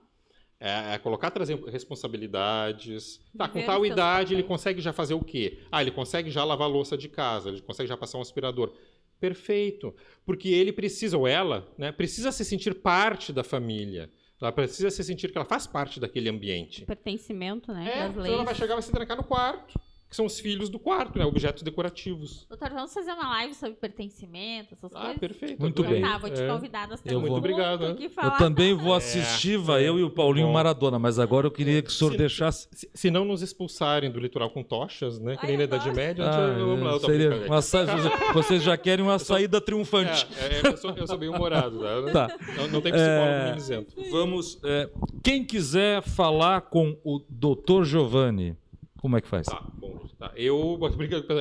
trazer responsabilidades. Com tal idade, ele consegue já fazer o quê? Ele consegue já lavar a louça de casa, ele consegue já passar um aspirador. Perfeito, porque ele precisa, ou ela, né, precisa se sentir parte da família. Ela precisa se sentir que ela faz parte daquele ambiente. Pertencimento, né? Das leis. Então ela vai chegar e vai se trancar no quarto, que são os filhos do quarto, né? Objetos decorativos. Doutor, vamos fazer uma live sobre pertencimento, essas coisas? Perfeito. Muito bem. Tá, vou te convidar. Nós temos muito obrigado. que falar. Eu também vou assistir, eu e o Paulinho Bom. Maradona, mas agora eu queria que o senhor deixasse... Se não nos expulsarem do litoral com tochas, né? Que nem na Idade Média, vamos lá. Seria vocês já querem uma saída triunfante. Eu sou bem humorado, tá? Não tem psicólogo me isento. Vamos... quem quiser falar com o Dr. Giovanni, como é que faz? Bom.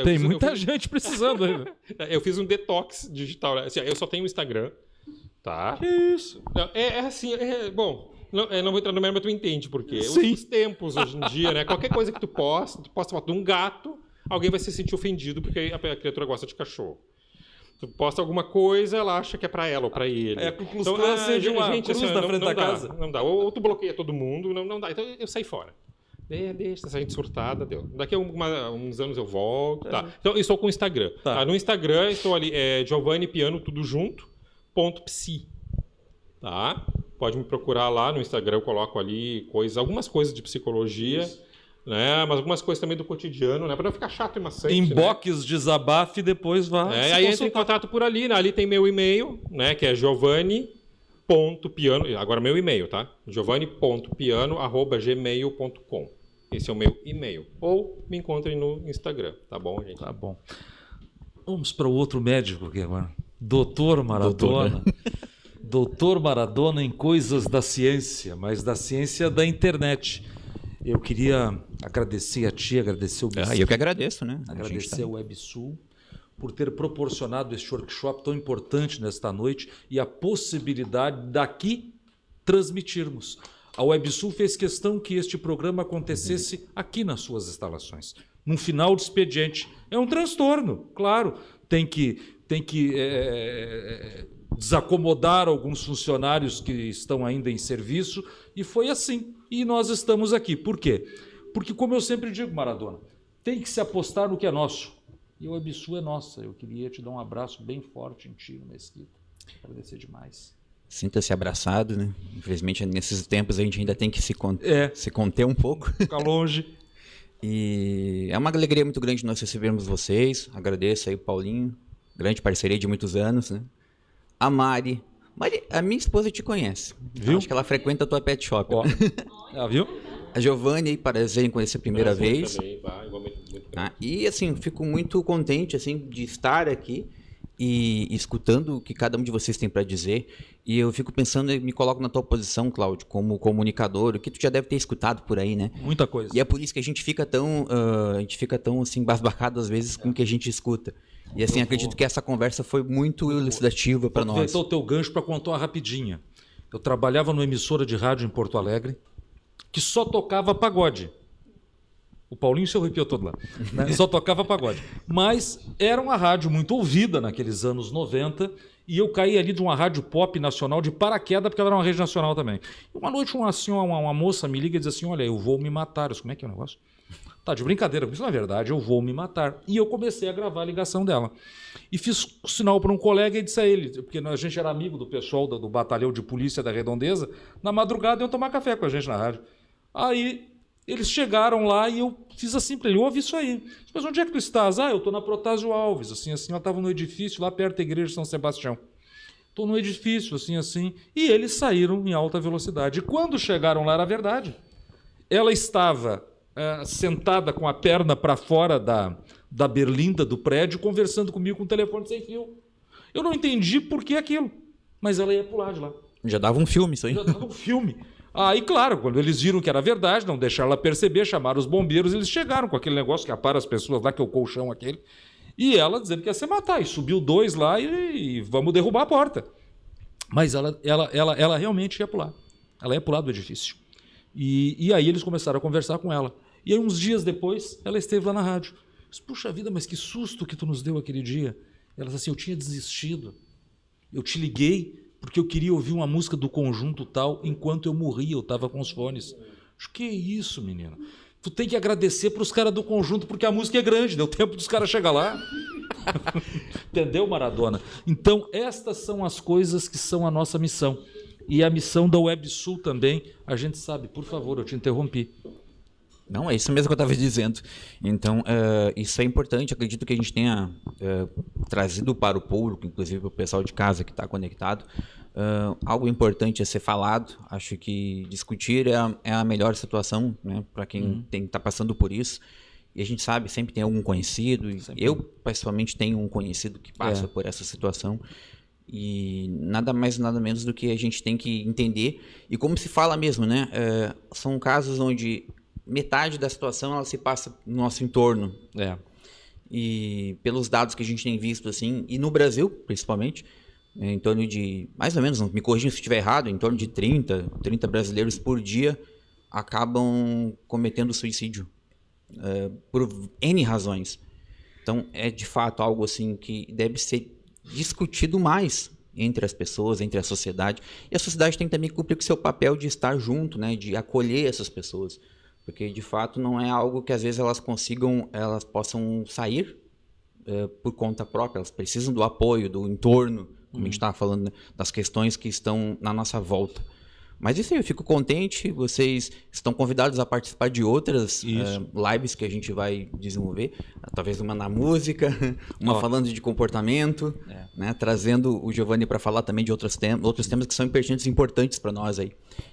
Tem muita gente precisando aí. Eu fiz um detox digital. Assim, eu só tenho o Instagram. Tá? Que isso? Bom, não vou entrar no mérito, mas tu entende por quê. Sim. Os tempos hoje em dia, né? Qualquer coisa que tu posta foto de um gato, alguém vai se sentir ofendido porque a criatura gosta de cachorro. Tu posta alguma coisa, ela acha que é pra ela ou pra ele. A Ku Klux Klan seja uma cruz na frente da casa. Não dá. Ou tu bloqueia todo mundo, não dá. Então eu saí fora. Deixa essa gente surtada, deu. Daqui a uns anos eu volto. Tá. Então, eu estou com o Instagram. Tá. No Instagram, estou ali, Giovanni Piano, tudo junto, .psi. Tá? Pode me procurar lá no Instagram, eu coloco ali algumas coisas de psicologia, né? Mas algumas coisas também do cotidiano, né? Para não ficar chato e maçante. Inbox, desabafe e depois vá. Aí entra em contato por ali, né? Ali tem meu e-mail, né? Que é giovanni.piano. Agora meu e-mail, tá? giovanni.piano@gmail.com. Esse é o meu e-mail. Ou me encontrem no Instagram, tá bom, gente? Tá bom. Vamos para o outro médico aqui agora. Doutor Maradona. Doutor Maradona em coisas da ciência, mas da ciência da internet. Eu queria agradecer a ti, agradecer o BC, eu que agradeço, né? agradecer ao WebSul por ter proporcionado este workshop tão importante nesta noite e a possibilidade daqui transmitirmos. A WebSul fez questão que este programa acontecesse aqui nas suas instalações, num final de expediente. É um transtorno, claro. Tem que desacomodar alguns funcionários que estão ainda em serviço, e foi assim. E nós estamos aqui. Por quê? Porque, como eu sempre digo, Maradona, tem que se apostar no que é nosso. E o WebSul é nossa. Eu queria te dar um abraço bem forte em ti, no Mesquita. Agradecer demais. Sinta-se abraçado, né? Infelizmente, nesses tempos a gente ainda tem que se conter um pouco. Ficar longe. E é uma alegria muito grande nós recebermos vocês. Agradeço aí o Paulinho, grande parceria de muitos anos, né? A Mari. Mari, a minha esposa te conhece. Viu? Acho que ela frequenta a tua pet shop. Ó, viu? A Giovanni, aí, prazer em conhecer a primeira vez. Também, igualmente, muito bem. E assim, fico muito contente assim de estar aqui e escutando o que cada um de vocês tem para dizer. E eu fico pensando e me coloco na tua posição, Cláudio, como comunicador, o que tu já deve ter escutado por aí, né? Muita coisa. E é por isso que a gente fica tão assim embasbacado às vezes com o que a gente escuta. E assim, acredito que essa conversa foi muito elucidativa para nós. Aproveitar o teu gancho para contar uma rapidinha. Eu trabalhava numa emissora de rádio em Porto Alegre que só tocava pagode. O Paulinho se arrepiou todo lá. Né? Só tocava pagode. Mas era uma rádio muito ouvida naqueles anos 90 e eu caí ali de uma rádio pop nacional de paraquedas porque ela era uma rede nacional também. Uma noite uma moça me liga e diz assim, olha, eu vou me matar. Eu disse, como é que é o negócio? Tá, de brincadeira, isso não é verdade, eu vou me matar. E eu comecei a gravar a ligação dela. E fiz o sinal para um colega e disse a ele, porque a gente era amigo do pessoal do batalhão de polícia da Redondeza, na madrugada iam tomar café com a gente na rádio. Aí eles chegaram lá e eu fiz assim para ele, ouve isso aí. Mas onde é que tu estás? Eu estou na Protásio Alves, assim, ela estava no edifício lá perto da igreja de São Sebastião. Estou no edifício, assim. E eles saíram em alta velocidade. E quando chegaram lá era verdade. Ela estava sentada com a perna para fora da berlinda do prédio, conversando comigo com o telefone sem fio. Eu não entendi por que aquilo, mas ela ia pular de lá. Já dava um filme isso aí. Já dava um filme. Aí, claro, quando eles viram que era verdade, não deixaram ela perceber, chamaram os bombeiros, eles chegaram com aquele negócio que apara as pessoas lá, que é o colchão aquele, e ela dizendo que ia se matar, e subiu 2 lá e vamos derrubar a porta. Mas ela realmente ia pular. Ela ia pular do edifício. E aí eles começaram a conversar com ela. E aí, uns dias depois, ela esteve lá na rádio. Eu disse, puxa vida, mas que susto que tu nos deu aquele dia. Ela disse assim, eu tinha desistido. Eu te liguei porque eu queria ouvir uma música do conjunto tal, enquanto eu morria, eu estava com os fones. Que isso, menina? Tu tem que agradecer para os caras do conjunto, porque a música é grande, deu tempo dos caras chegar lá. Entendeu, Maradona? Então, estas são as coisas que são a nossa missão. E a missão da WebSul também, a gente sabe. Por favor, eu te interrompi. Não, é isso mesmo que eu estava dizendo. Então, isso é importante. Acredito que a gente tenha trazido para o público, inclusive para o pessoal de casa que está conectado, algo importante a ser falado. Acho que discutir é a melhor situação, né, para quem está passando por isso. E a gente sabe, sempre tem algum conhecido. Eu, pessoalmente, tenho um conhecido que passa por essa situação. E nada mais, nada menos do que a gente tem que entender. E como se fala mesmo, né? São casos onde metade da situação ela se passa no nosso entorno. E pelos dados que a gente tem visto, assim, e no Brasil, principalmente, em torno de, mais ou menos, me corrija se estiver errado, em torno de 30 brasileiros por dia acabam cometendo suicídio. Por N razões. Então, é de fato algo assim que deve ser discutido mais entre as pessoas, entre a sociedade. E a sociedade tem também que cumprir com o seu papel de estar junto, né, de acolher essas pessoas. Porque, de fato, não é algo que às vezes elas possam sair por conta própria. Elas precisam do apoio, do entorno, como a gente estava falando, né, das questões que estão na nossa volta. Mas isso aí, eu fico contente. Vocês estão convidados a participar de outras lives que a gente vai desenvolver. Talvez uma na música, uma falando de comportamento, né, trazendo o Giovanni para falar também de outros temas que são pertinentes e importantes para nós aí.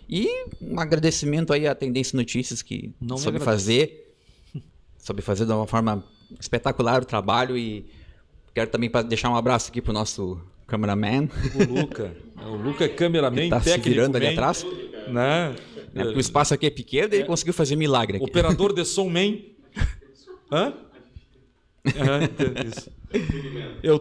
E um agradecimento aí à Tendência Notícias, que soube fazer de uma forma espetacular o trabalho. E quero também deixar um abraço aqui para o nosso cameraman. O Luca é cameraman, tá técnico, se virando ali atrás. Né? O espaço aqui é pequeno e ele conseguiu fazer milagre aqui. Operador de som man. Hã? Isso.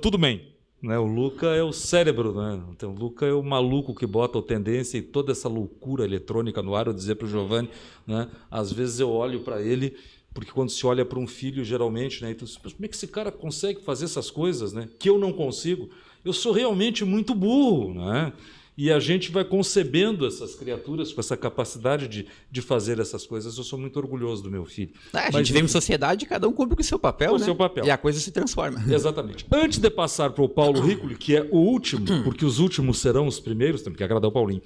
Tudo man. Né? O Luca é o cérebro. Né? Então, o Luca é o maluco que bota o Tendência e toda essa loucura eletrônica no ar. Eu dizer para o Giovanni, né? Às vezes eu olho para ele Porque quando se olha para um filho, geralmente, né, então, como é que esse cara consegue fazer essas coisas, né, que eu não consigo? Eu sou realmente muito burro, né? E a gente vai concebendo essas criaturas com essa capacidade de fazer essas coisas. Eu sou muito orgulhoso do meu filho. A gente vive em sociedade, cada um cumpre com o seu papel, o né? seu papel. E a coisa se transforma. Exatamente. Antes de passar para o Paulo Ricoli, que é o último, porque os últimos serão os primeiros, temos que agradar o Paulinho,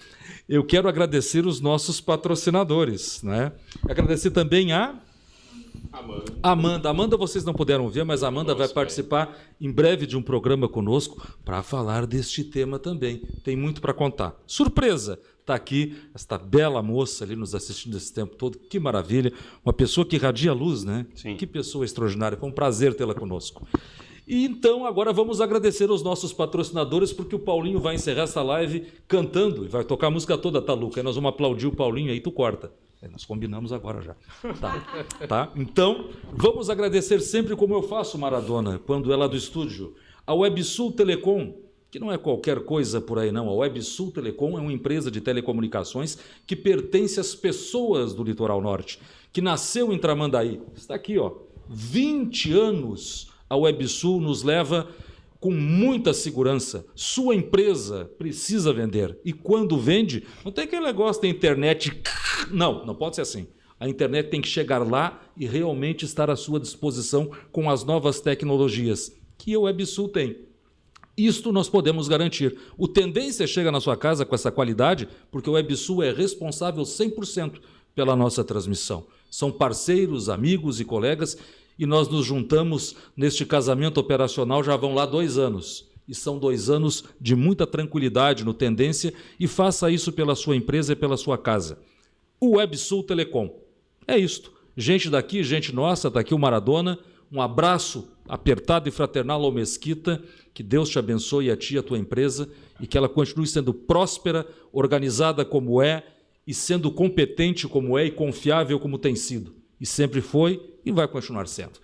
eu quero agradecer os nossos patrocinadores, né? Agradecer também a Amanda. Amanda vocês não puderam ver, mas a Amanda vai participar em breve de um programa conosco para falar deste tema também. Tem muito para contar. Surpresa! Está aqui esta bela moça ali nos assistindo esse tempo todo. Que maravilha! Uma pessoa que irradia luz, né? Sim. Que pessoa extraordinária. Foi um prazer tê-la conosco. E então, agora vamos agradecer aos nossos patrocinadores, porque o Paulinho vai encerrar essa live cantando e vai tocar a música toda, tá, Luca? Aí nós vamos aplaudir o Paulinho, aí tu corta. Nós combinamos agora já. Tá? Então, vamos agradecer sempre, como eu faço, Maradona, quando é lá do estúdio, a WebSul Telecom, que não é qualquer coisa por aí não. A WebSul Telecom é uma empresa de telecomunicações que pertence às pessoas do Litoral Norte, que nasceu em Tramandaí. Está aqui, ó, 20 anos a WebSul nos leva com muita segurança. Sua empresa precisa vender. E quando vende, não tem aquele negócio da internet. Não pode ser assim. A internet tem que chegar lá e realmente estar à sua disposição com as novas tecnologias que a WebSul tem. Isto nós podemos garantir. O Tendência chega na sua casa com essa qualidade porque o WebSul é responsável 100% pela nossa transmissão. São parceiros, amigos e colegas e nós nos juntamos neste casamento operacional, já vão lá 2 anos. E são 2 anos de muita tranquilidade no Tendência e faça isso pela sua empresa e pela sua casa. O WebSul Telecom. É isto. Gente daqui, gente nossa, está aqui o Maradona. Um abraço apertado e fraternal ao Mesquita. Que Deus te abençoe a ti e a tua empresa e que ela continue sendo próspera, organizada como é e sendo competente como é e confiável como tem sido. E sempre foi e vai continuar sendo.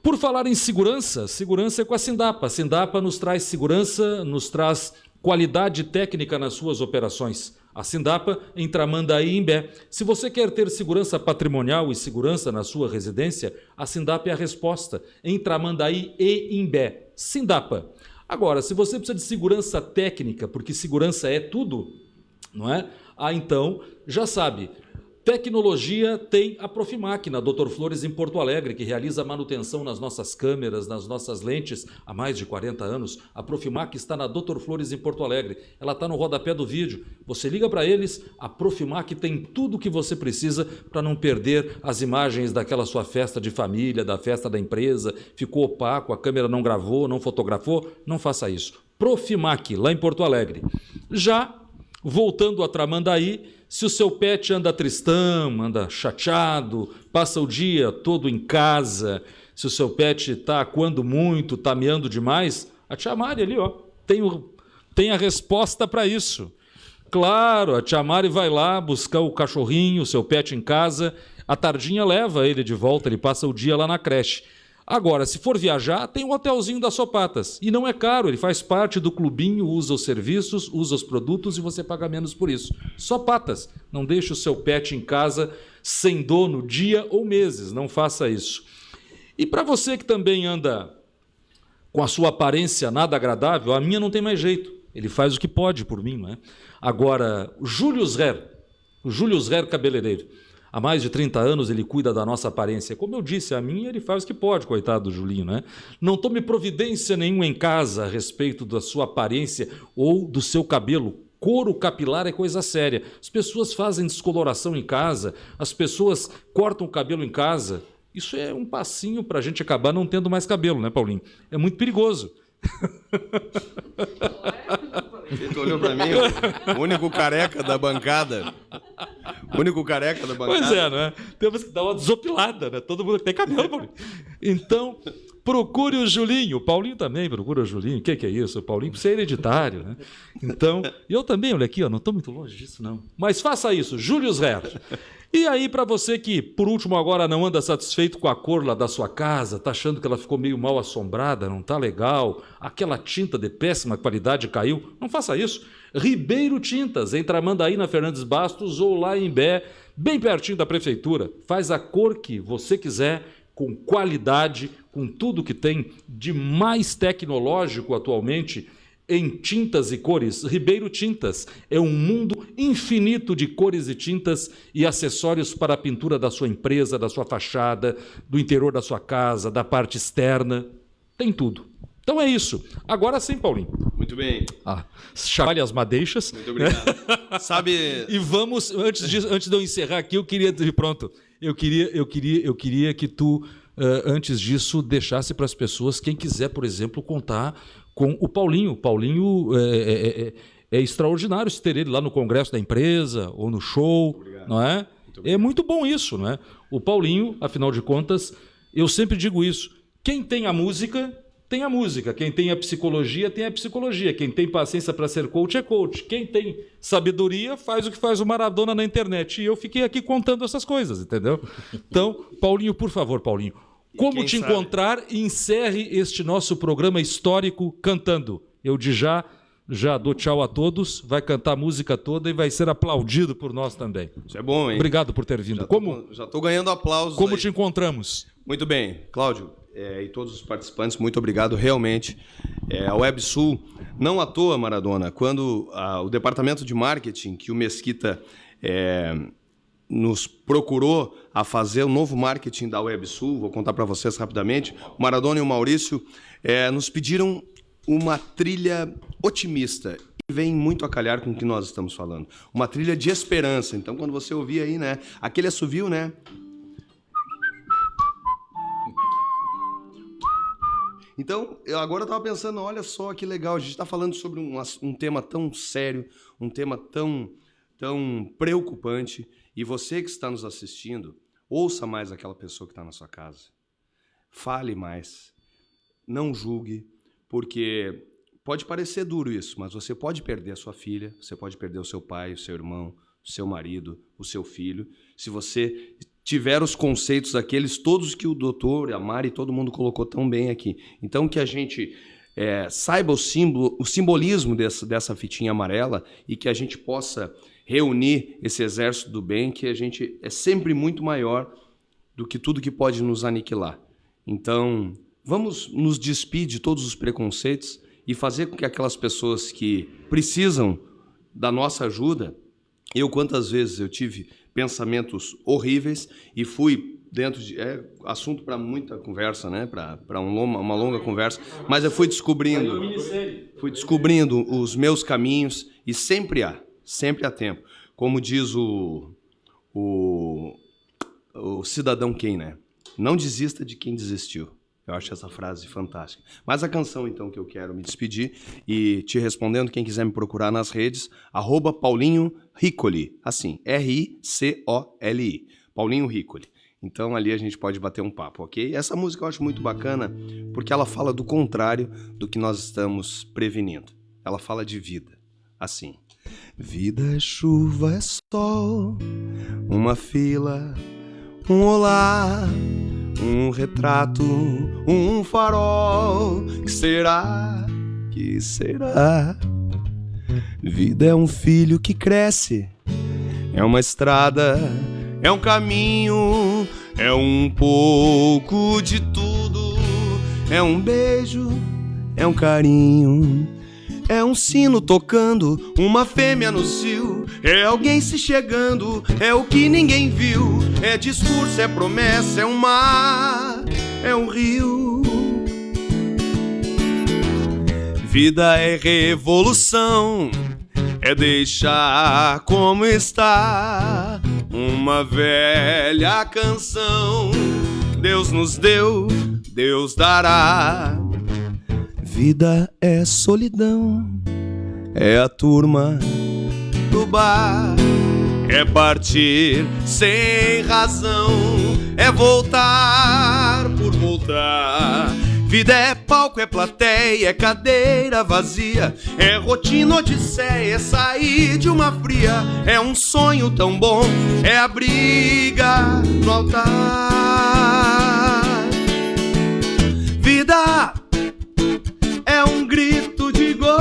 Por falar em segurança, segurança é com a Sindapa. A Sindapa nos traz segurança, nos traz qualidade técnica nas suas operações. A Sindapa em Tramandaí e Imbé. Se você quer ter segurança patrimonial e segurança na sua residência, a Sindapa é a resposta. Em Tramandaí e Imbé. Sindapa. Agora, se você precisa de segurança técnica, porque segurança é tudo, não é? Então, já sabe, tecnologia tem a Profimac, na Dr. Flores, em Porto Alegre, que realiza manutenção nas nossas câmeras, nas nossas lentes há mais de 40 anos. A Profimac está na Dr. Flores, em Porto Alegre. Ela está no rodapé do vídeo. Você liga para eles, a Profimac tem tudo o que você precisa para não perder as imagens daquela sua festa de família, da festa da empresa. Ficou opaco, a câmera não gravou, não fotografou. Não faça isso. Profimac, lá em Porto Alegre. Já voltando a Tramandaí, se o seu pet anda tristão, anda chateado, passa o dia todo em casa, se o seu pet está acuando muito, está miando demais, a tia Mari ali, ó, tem a resposta para isso. Claro, a tia Mari vai lá buscar o cachorrinho, o seu pet em casa, a tardinha leva ele de volta, ele passa o dia lá na creche. Agora, se for viajar, tem um hotelzinho das Sopatas. E não é caro, ele faz parte do clubinho, usa os serviços, usa os produtos e você paga menos por isso. Sopatas, não deixe o seu pet em casa sem dono dia ou meses, não faça isso. E para você que também anda com a sua aparência nada agradável, a minha não tem mais jeito. Ele faz o que pode por mim, não é? Agora, o Julius Herr cabeleireiro. Há mais de 30 anos ele cuida da nossa aparência. Como eu disse, a minha ele faz o que pode, coitado do Julinho, né? Não tome providência nenhuma em casa a respeito da sua aparência ou do seu cabelo. Couro capilar é coisa séria. As pessoas fazem descoloração em casa, as pessoas cortam o cabelo em casa. Isso é um passinho para a gente acabar não tendo mais cabelo, né, Paulinho? É muito perigoso. Tu olhou para mim, o único careca da bancada. O único careca da bancada. Pois é, né? Temos que dar uma desopilada, né? Todo mundo tem cabelo, Paulinho. Então, procure o Julinho. O Paulinho também procura o Julinho. O que é isso? O Paulinho precisa ser hereditário, né? Então, eu também, olha aqui, ó, não estou muito longe disso, não. Mas faça isso, Julius Herr. E aí, para você que, por último, agora não anda satisfeito com a cor lá da sua casa, tá achando que ela ficou meio mal assombrada, não tá legal, aquela tinta de péssima qualidade caiu, não faça isso. Ribeiro Tintas, em Tramandaí, na Fernandes Bastos, ou lá em Bé, bem pertinho da prefeitura. Faz a cor que você quiser, com qualidade, com tudo que tem de mais tecnológico atualmente em tintas e cores. Ribeiro Tintas é um mundo infinito de cores e tintas e acessórios para a pintura da sua empresa, da sua fachada, do interior da sua casa, da parte externa. Tem tudo. Então é isso. Agora sim, Paulinho. Muito bem. Chacoalhe as madeixas. Muito obrigado. Sabe... E vamos, antes de eu encerrar aqui, eu queria que tu, antes disso, deixasse para as pessoas, quem quiser, por exemplo, contar com o Paulinho. O Paulinho é extraordinário se ter ele lá no congresso da empresa ou no show, obrigado. Não é? É muito bom isso, não é? O Paulinho, afinal de contas, eu sempre digo isso. Quem tem a música, tem a música. Quem tem a psicologia, tem a psicologia. Quem tem paciência para ser coach, é coach. Quem tem sabedoria, faz o que faz o Maradona na internet. E eu fiquei aqui contando essas coisas, entendeu? Então, Paulinho, por favor, Paulinho, como te encontrar? Encerre este nosso programa histórico cantando. Eu já dou tchau a todos, vai cantar a música toda e vai ser aplaudido por nós também. Isso é bom, hein? Obrigado por ter vindo. Já estou ganhando aplausos. Como aí. te encontramos? Muito bem, Cláudio e todos os participantes, muito obrigado, realmente. A WebSul, não à toa, Maradona, quando o departamento de marketing, que o Mesquita nos procurou a fazer o novo marketing da WebSul, vou contar para vocês rapidamente, o Maradona e o Maurício nos pediram uma trilha otimista e vem muito a calhar com o que nós estamos falando. Uma trilha de esperança. Então, quando você ouvir aí, né, aquele assovio, né? Então, eu agora estava pensando, olha só que legal, a gente está falando sobre um tema tão sério, um tema tão preocupante, e você que está nos assistindo, ouça mais aquela pessoa que está na sua casa. Fale mais. Não julgue, porque pode parecer duro isso, mas você pode perder a sua filha, você pode perder o seu pai, o seu irmão, o seu marido, o seu filho, se você tiver os conceitos aqueles todos que o doutor, a Mari, todo mundo colocou tão bem aqui. Então, que a gente saiba o simbolismo dessa fitinha amarela e que a gente possa reunir esse exército do bem, que a gente é sempre muito maior do que tudo que pode nos aniquilar. Então, vamos nos despedir de todos os preconceitos e fazer com que aquelas pessoas que precisam da nossa ajuda, quantas vezes eu tive pensamentos horríveis e fui dentro de... assunto para muita conversa, né? Para uma longa conversa, mas eu fui descobrindo os meus caminhos e sempre há tempo. Como diz o cidadão Kane, né? Não desista de quem desistiu. Eu acho essa frase fantástica. Mas a canção, então, que eu quero me despedir e te respondendo, quem quiser me procurar nas redes, @Paulinho Ricoli, assim, R-I-C-O-L-I, Paulinho Ricoli. Então, ali a gente pode bater um papo, ok? Essa música eu acho muito bacana porque ela fala do contrário do que nós estamos prevenindo. Ela fala de vida, assim. Vida é chuva, é sol, uma fila, um olá, um retrato, um farol. Que será? Que será? Vida é um filho que cresce, é uma estrada, é um caminho, é um pouco de tudo, é um beijo, é um carinho, é um sino tocando, uma fêmea no cio, é alguém se chegando, é o que ninguém viu, é discurso, é promessa, é um mar, é um rio. Vida é revolução, é deixar como está, uma velha canção. Deus nos deu, Deus dará. Vida é solidão, é a turma do bar, é partir sem razão, é voltar por voltar. Vida é palco, é plateia, é cadeira vazia, é rotina, odisseia, é sair de uma fria. É um sonho tão bom, é a briga no altar. Vida é um grito de gol,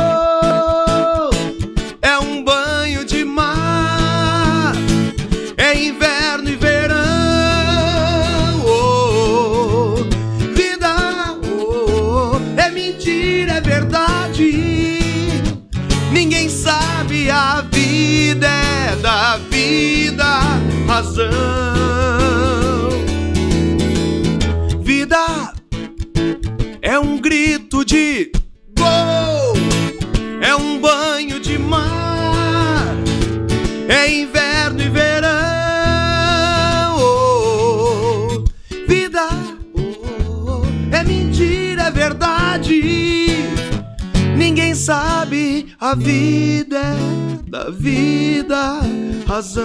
é um banho de mar, é inverno e verão. É mentira, é verdade. Ninguém sabe, a vida é da vida razão. Vida é um grito de gol, é um banho de mar, é inverno e verão. Vida é mentira, é verdade. Ninguém sabe, a vida é da vida razão.